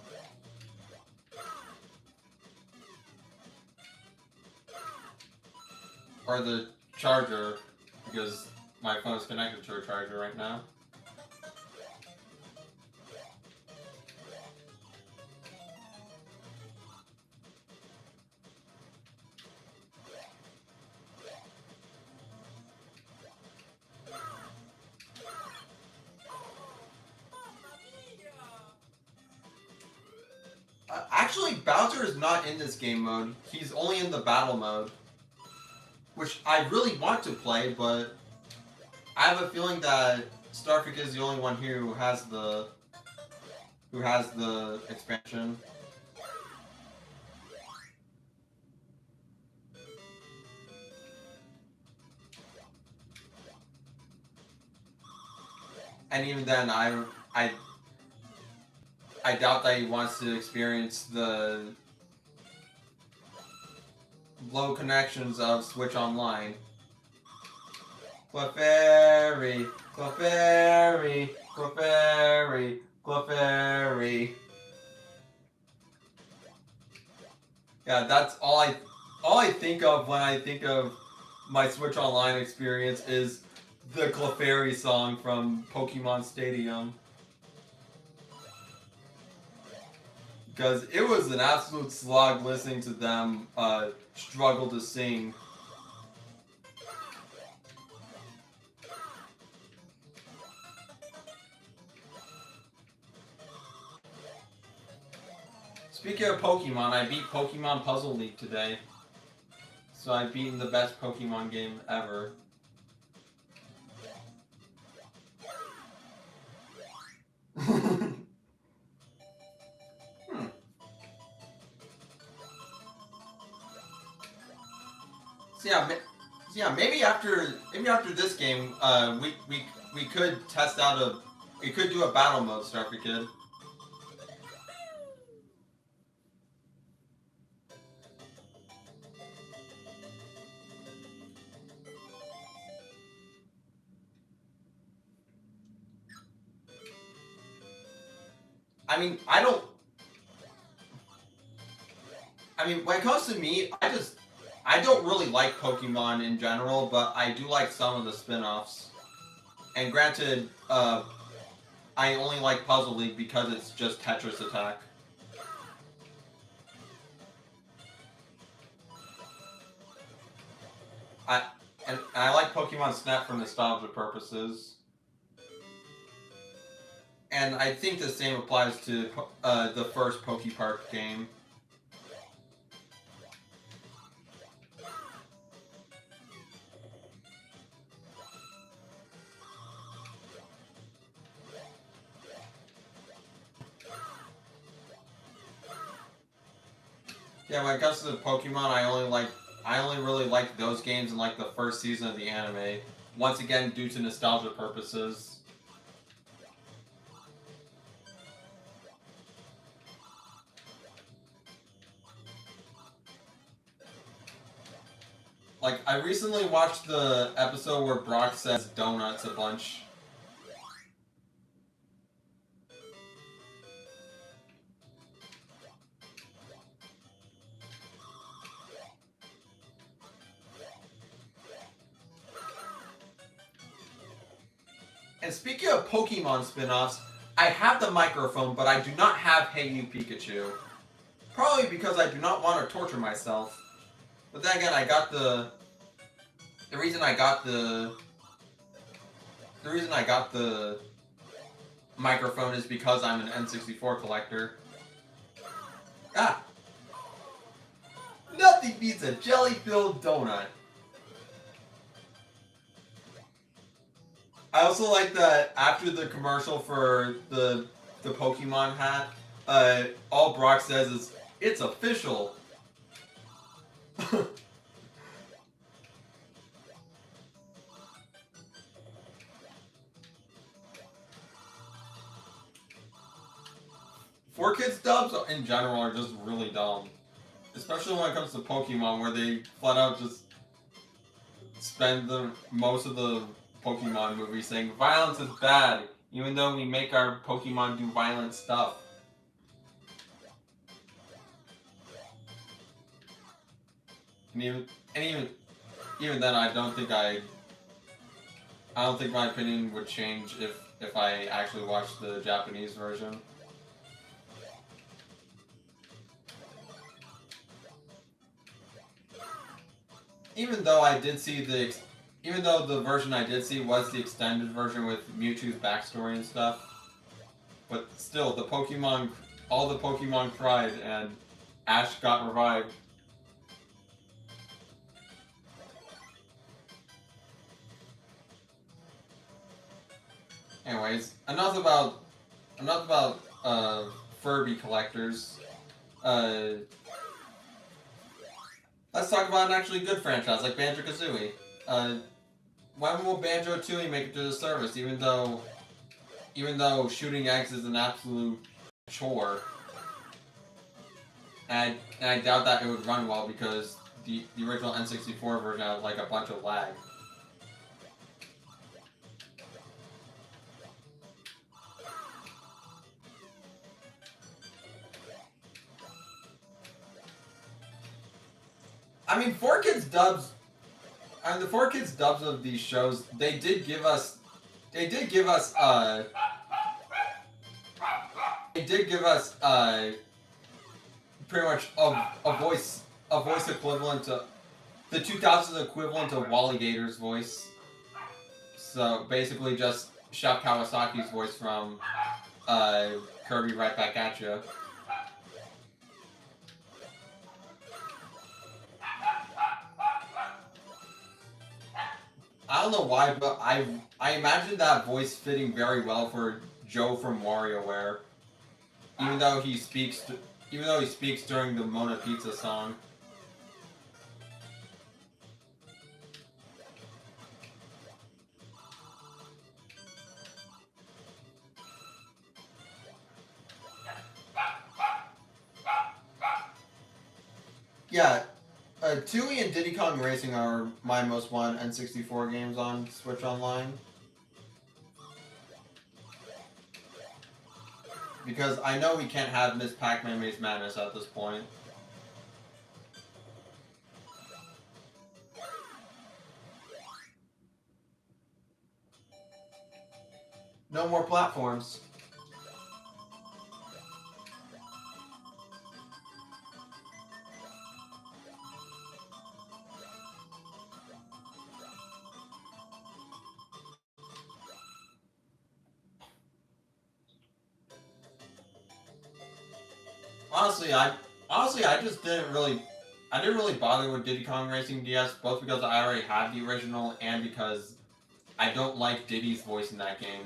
Or the charger, because my phone is connected to a charger right now. Actually, Bowser is not in this game mode. He's only in the battle mode. Which I really want to play, but I have a feeling that Starfreak is the only one here who has the expansion. And even then, I doubt that he wants to experience the low connections of Switch Online. Clefairy, Clefairy, Clefairy, Clefairy. Yeah, that's all I think of when I think of my Switch Online experience is the Clefairy song from Pokemon Stadium. Because it was an absolute slog listening to them struggle to sing. Speaking of Pokemon, I beat Pokemon Puzzle League today. So I've beaten the best Pokemon game ever. So yeah, maybe after this game, we could test out we could do a battle mode, Starfy Kid. I mean, when it comes to me, I don't really like Pokemon in general, but I do like some of the spin-offs. And granted, I only like Puzzle League because it's just Tetris Attack. And I like Pokemon Snap for nostalgia purposes. And I think the same applies to the first Pokepark game. Yeah, when it comes to Pokemon, I only really like those games in like the first season of the anime. Once again, due to nostalgia purposes. Like, I recently watched the episode where Brock says donuts a bunch. And speaking of Pokemon spin-offs, I have the microphone, but I do not have Hey You Pikachu. Probably because I do not want to torture myself. But then again, the reason I got the microphone is because I'm an N64 collector. Ah! Nothing beats a jelly-filled donut. I also like that after the commercial for the Pokemon hat, all Brock says is, "It's official." Four Kids dubs in general are just really dumb. Especially when it comes to Pokemon, where they flat out just spend most of the Pokemon movie saying violence is bad, even though we make our Pokemon do violent stuff. And even then, I don't think my opinion would change if I actually watched the Japanese version. Even though the version I did see was the extended version with Mewtwo's backstory and stuff, but still, all the Pokemon cried and Ash got revived. Anyways, enough about Furby collectors. Let's talk about an actually good franchise like Banjo-Kazooie. When will Banjo-Tooie make it to the service? Even though shooting eggs is an absolute chore, and I doubt that it would run well because the original N64 version had like a bunch of lag. I mean, the 4Kids dubs of these shows, they did give us pretty much a voice equivalent to the 2000s equivalent of Wally Gator's voice. So basically just Chef Kawasaki's voice from Kirby Right Back at Ya. I don't know why, but I imagine that voice fitting very well for Joe from WarioWare, even though he speaks during the Mona Pizza song. Yeah, Tooie and Diddy Kong Racing are my most wanted N64 games on Switch Online. Because I know we can't have Miss Pac-Man Maze Madness at this point. No more platforms. Honestly, I just didn't really bother with Diddy Kong Racing DS, both because I already had the original and because I don't like Diddy's voice in that game.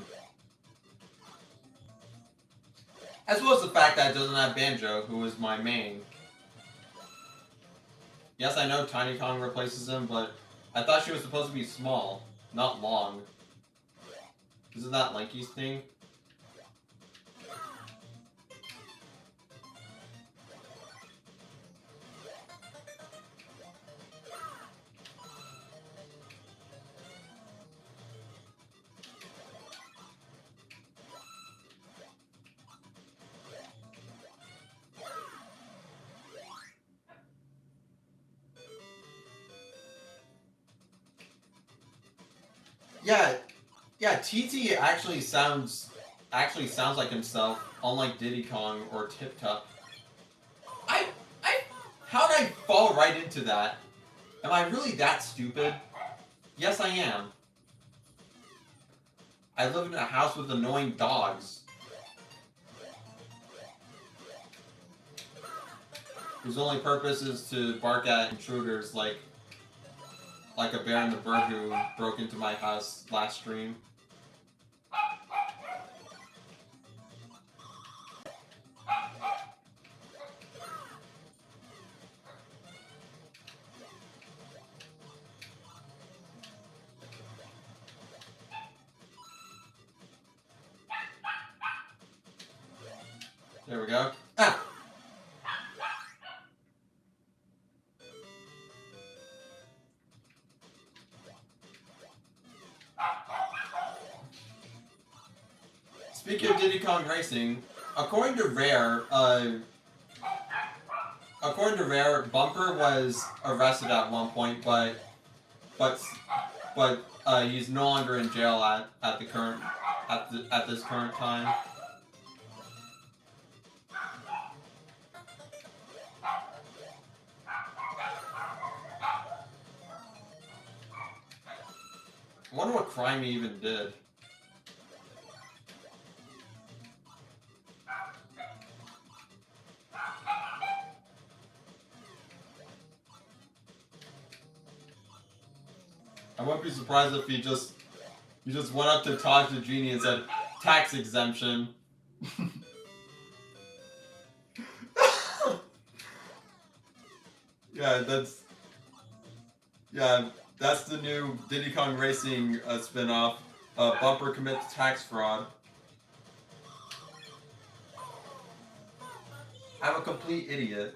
As well as the fact that it doesn't have Banjo, who is my main. Yes, I know Tiny Kong replaces him, but I thought she was supposed to be small, not long. Isn't that Lanky's thing? Yeah, TT actually sounds like himself, unlike Diddy Kong or Tip Top. How did I fall right into that? Am I really that stupid? Yes, I am. I live in a house with annoying dogs, whose only purpose is to bark at intruders like a bear in the bird who broke into my house last stream. There we go. Ah! Speaking of Diddy Kong Racing, according to Rare, Bumper was arrested at one point, but he's no longer in jail at this current time. I wonder what crime he even did. I wouldn't be surprised if he just went up to talk to Genie and said, tax exemption. Yeah, that's the new Diddy Kong Racing spin-off. Bumper commits tax fraud. I'm a complete idiot.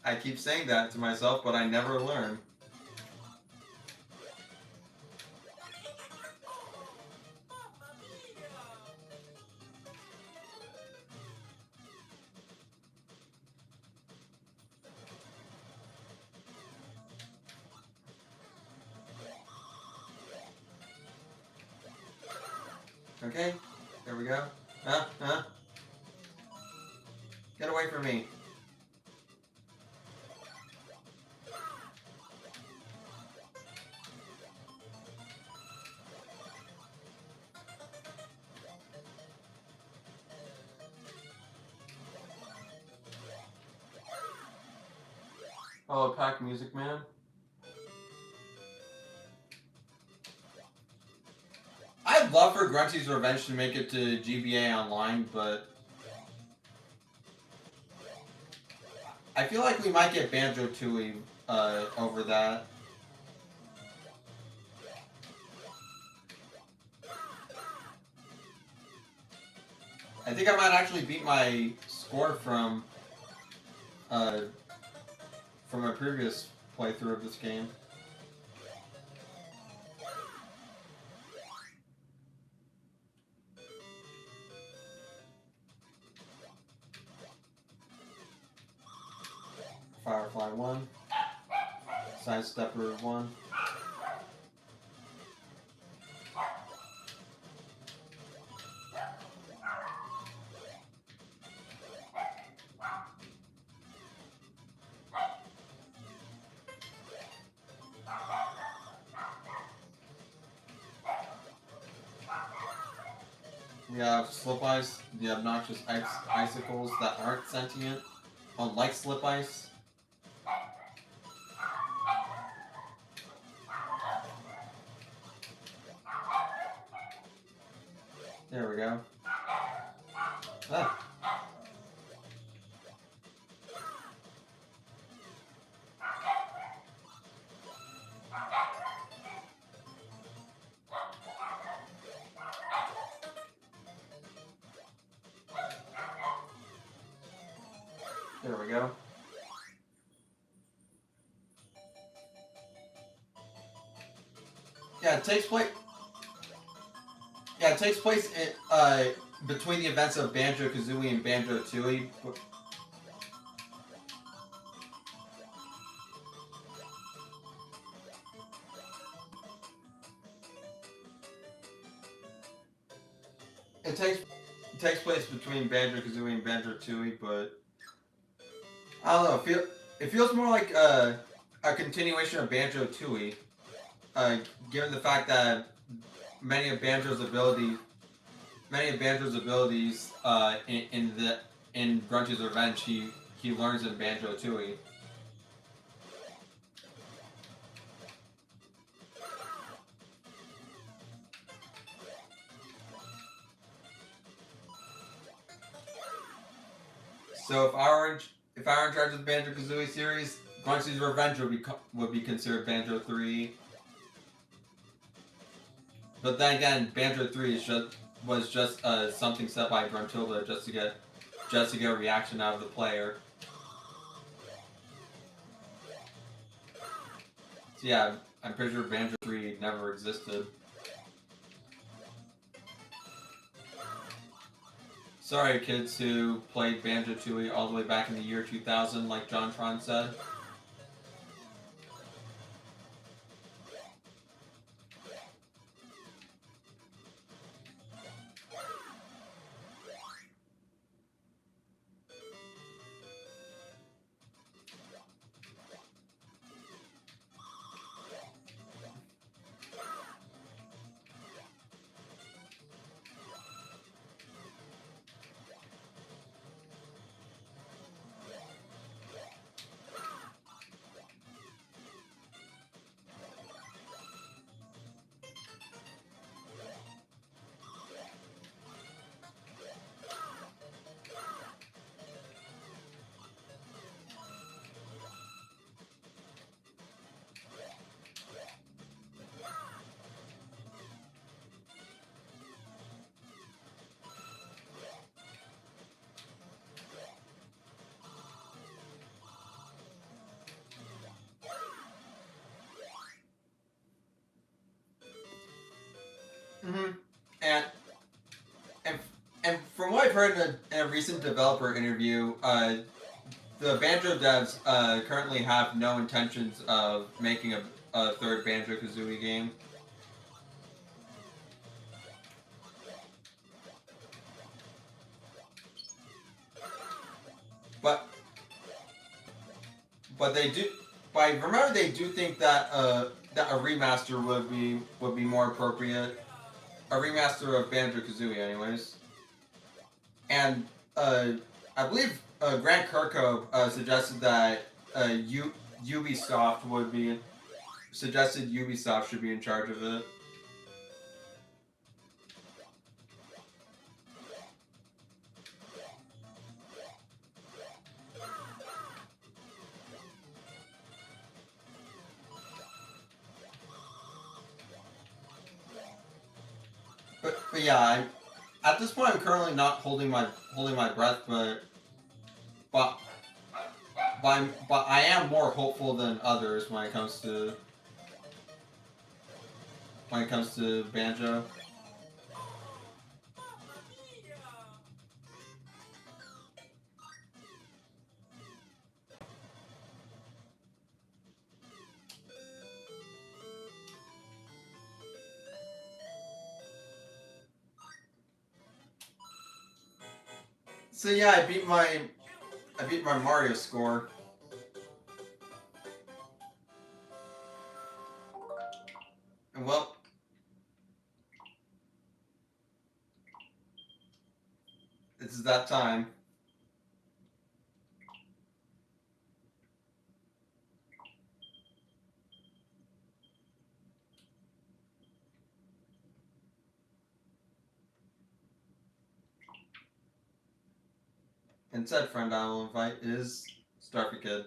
I keep saying that to myself, but I never learn. Okay, there we go. Huh? Get away from me. Oh, Pack Music Man. I'd love for Grunty's Revenge to make it to GBA Online, but I feel like we might get Banjo-Tooie over that. I think I might actually beat my score from my previous playthrough of this game. Stepper 1. We have Slip Ice, the obnoxious icicles that aren't sentient, unlike Slip Ice. There we go. Ah. There we go. Yeah, it takes place. Yeah, it takes place in, between the events of Banjo-Kazooie and Banjo-Tooie. It takes place between Banjo-Kazooie and Banjo-Tooie, but I don't know. It feels more like a continuation of Banjo-Tooie, given the fact that many of Banjo's abilities, in Grunty's Revenge, he learns in Banjo-Tooie. So if I were in charge of the Banjo-Kazooie series, Grunty's Revenge would be considered Banjo 3. But then again, Banjo 3 was just something set by Gruntilda just to get a reaction out of the player. So yeah, I'm pretty sure Banjo 3 never existed. Sorry, kids who played Banjo-Tooie all the way back in the year 2000, like John Tron said. Mm-hmm. And and from what I've heard in a recent developer interview, the Banjo devs currently have no intentions of making a third Banjo-Kazooie game. But they do. But I remember they do think that that a remaster would be more appropriate. A remaster of Banjo-Kazooie, anyways. And I believe Grant Kirkhope suggested that Ubisoft Ubisoft should be in charge of it. But yeah, at this point I'm currently not holding my breath, but I am more hopeful than others when it comes to Banjo. So yeah, I beat my Mario score. And well, it's that time. And said friend I will invite is Starfy Kid.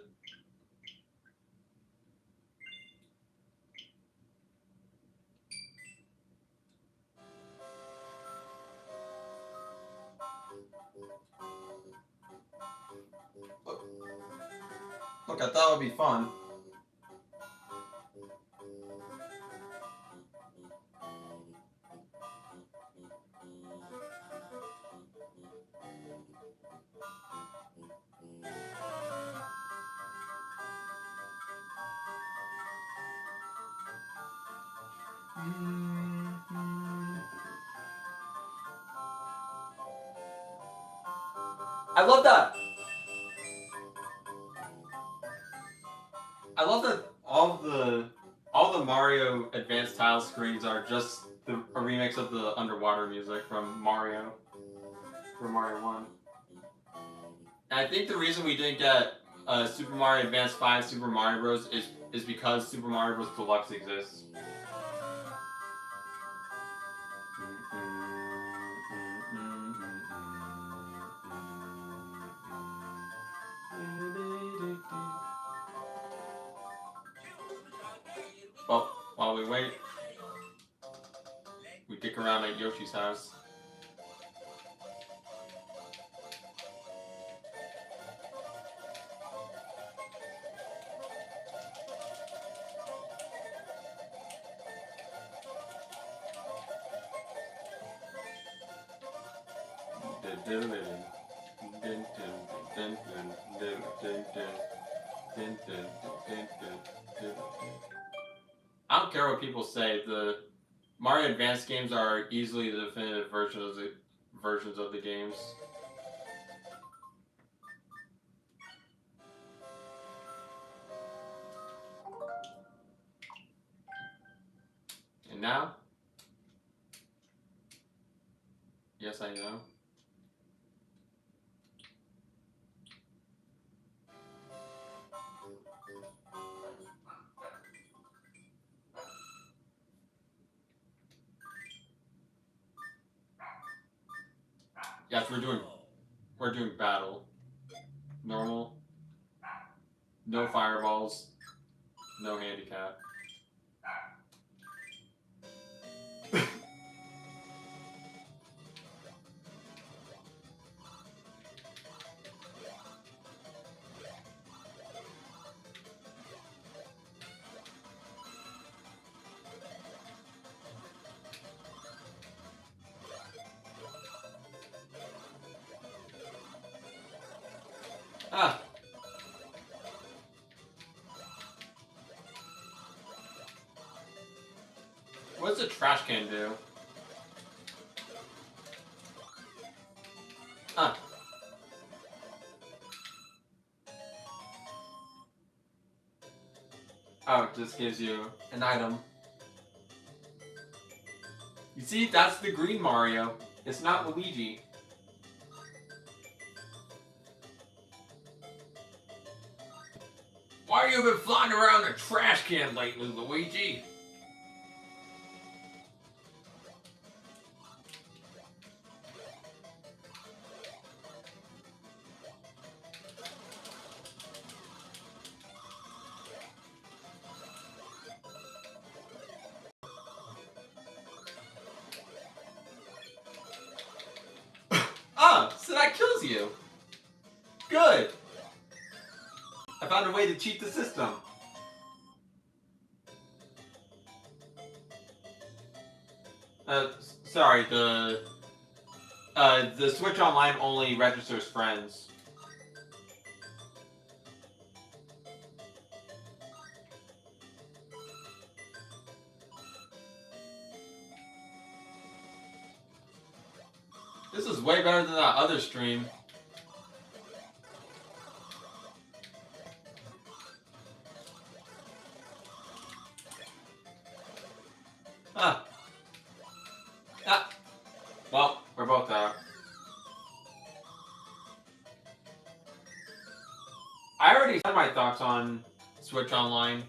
Look, I thought it would be fun. I love that. I love that all the Mario Advanced tile screens are just a remix of the underwater music from Mario 1. And I think the reason we didn't get Super Mario Advance 5 Super Mario Bros. Is because Super Mario Bros. Deluxe exists. Well, while we wait, we kick around at Yoshi's house. I don't care what people say. The Mario Advance games are easily the definitive versions of the games. And now, yes, I know. Yes, we're doing battle. Normal. No fireballs. No handicap. Ah. What does a trash can do? Ah. Oh, it just gives you an item. You see, that's the green Mario. It's not Luigi. Why have you been flying around a trash can lately, Luigi? Ah, so that kills you. Good. I found a way to cheat the system. Sorry, the Switch Online only registers friends. This is way better than that other stream. Ah. Ah. Well, we're both out. I already said my thoughts on Switch Online,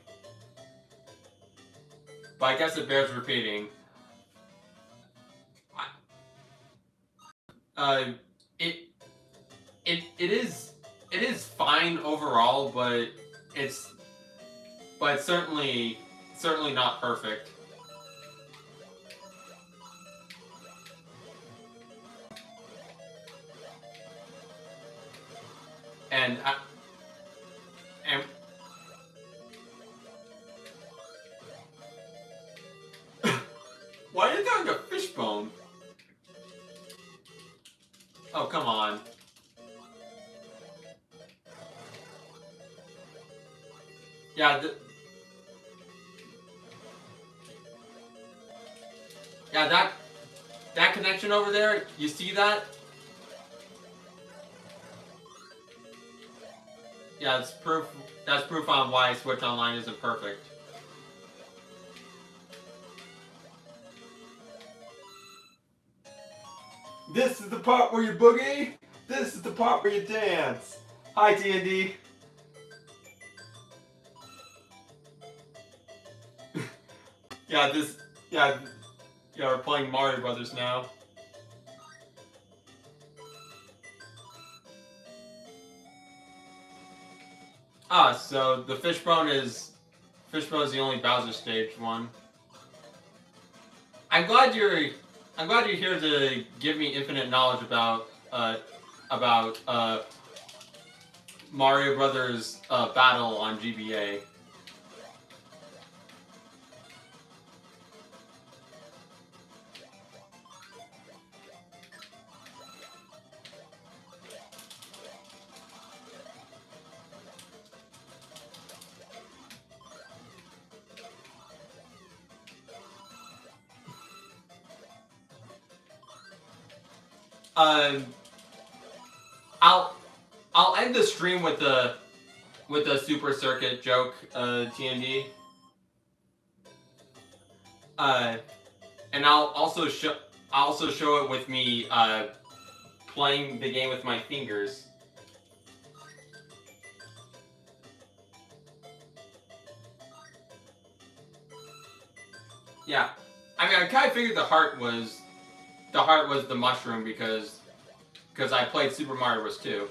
but I guess it bears repeating. It it is fine overall, but it's certainly not perfect. And and why are you throwing a fishbone? Oh, come on. Yeah, yeah, that connection over there, you see that? Yeah, it's proof. That's proof on why Switch Online isn't perfect. This is the part where you boogie. This is the part where you dance. Hi, TND. Yeah, yeah, we're playing Mario Brothers now. Ah, so the fishbone is the only Bowser stage one. I'm glad you're here to give me infinite knowledge about Mario Brothers battle on GBA. I'll end the stream with a Super Circuit joke, TND. And I'll also show it with me playing the game with my fingers. Yeah, I mean, I kind of figured the heart was the mushroom because I played Super Mario Bros. 2.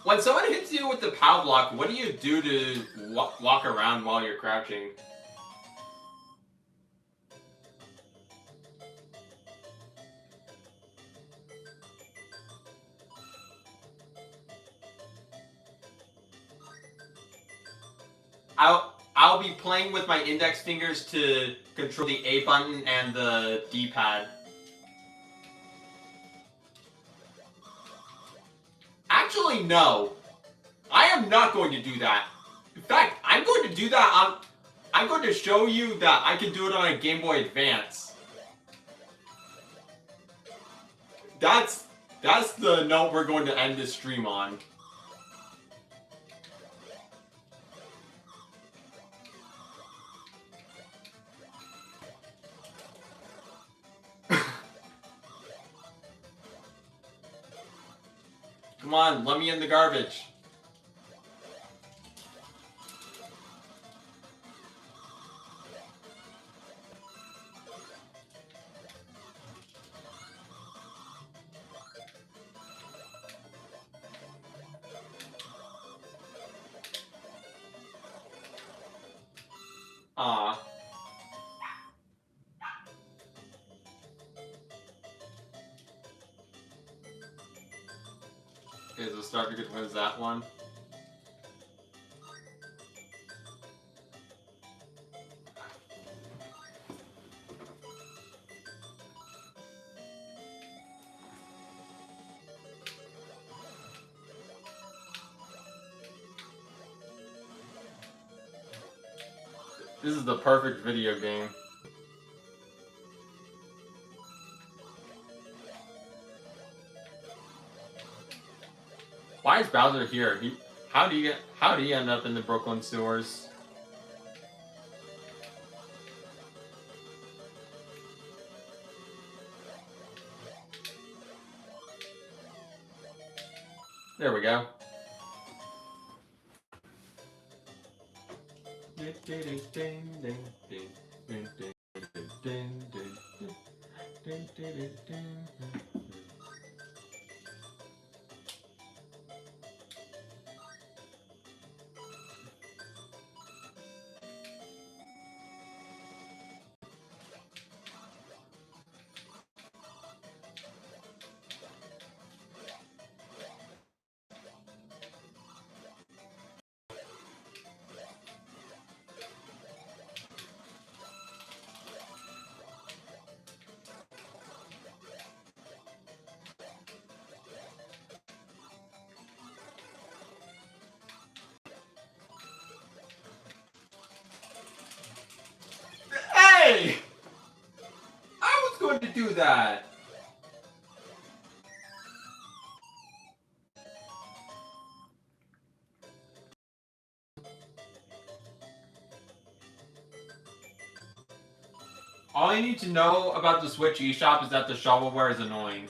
When someone hits you with the POW block, what do you do to walk around while you're crouching? I'll be playing with my index fingers to control the A button and the D-pad. Actually, no. I am not going to do that. In fact, I'm going to do that I'm going to show you that I can do it on a Game Boy Advance. That's the note we're going to end this stream on. Come on, let me in the garbage. Aw. Okay, so Starter Good wins that one. This is the perfect video game. Why is Bowser here? How do you end up in the Brooklyn sewers? There we go. Hey! I was going to do that. All you need to know about the Switch eShop is that the shovelware is annoying.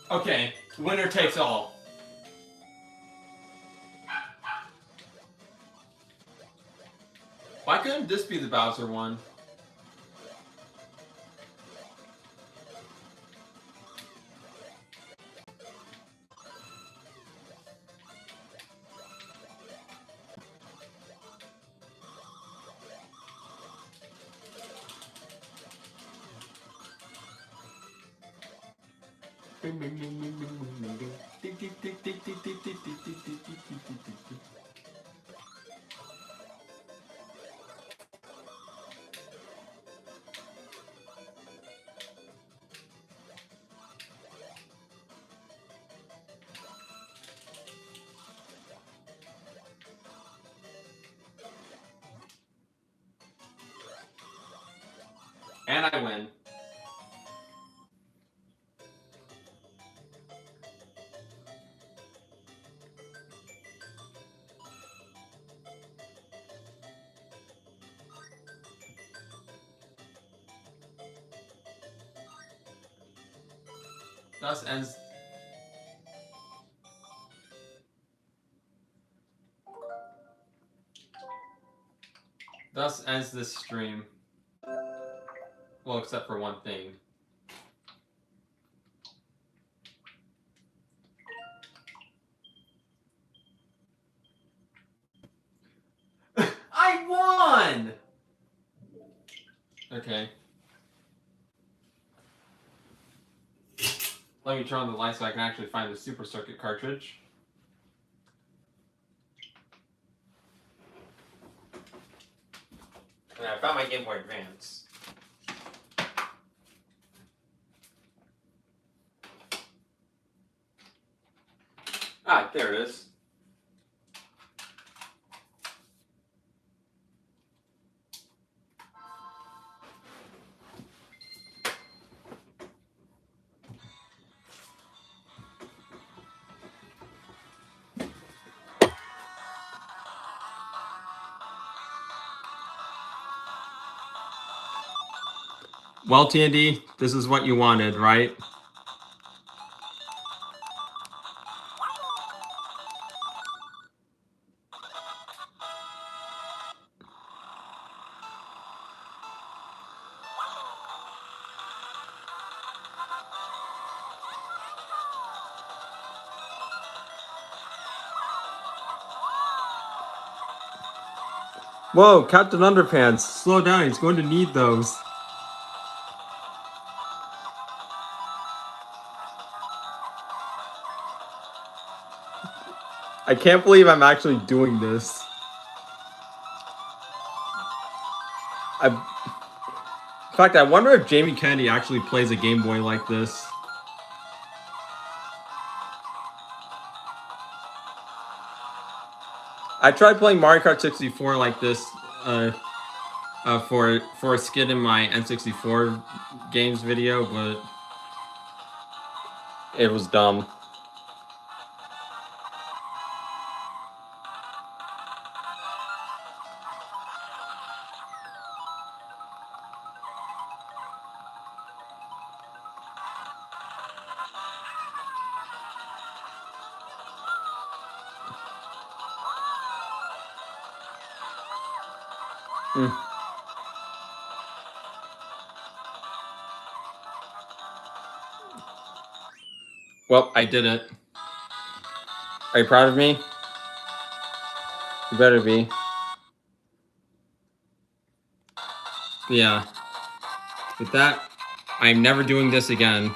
Okay, winner takes all. Why couldn't this be the Bowser one? And I win. Thus ends. Thus ends this stream. Well, except for one thing. I won! Okay. Let me turn on the light so I can actually find the Super Circuit cartridge. And I found my Game Boy Advance. Ah, there it is. Well, TND, this is what you wanted, right? Whoa, Captain Underpants, slow down, he's going to need those. I can't believe I'm actually doing this. In fact, I wonder if Jamie Kennedy actually plays a Game Boy like this. I tried playing Mario Kart 64 like this for a skit in my N64 games video, but It was dumb. Mm. Well, I did it. Are you proud of me? You better be. Yeah. With that, I'm never doing this again.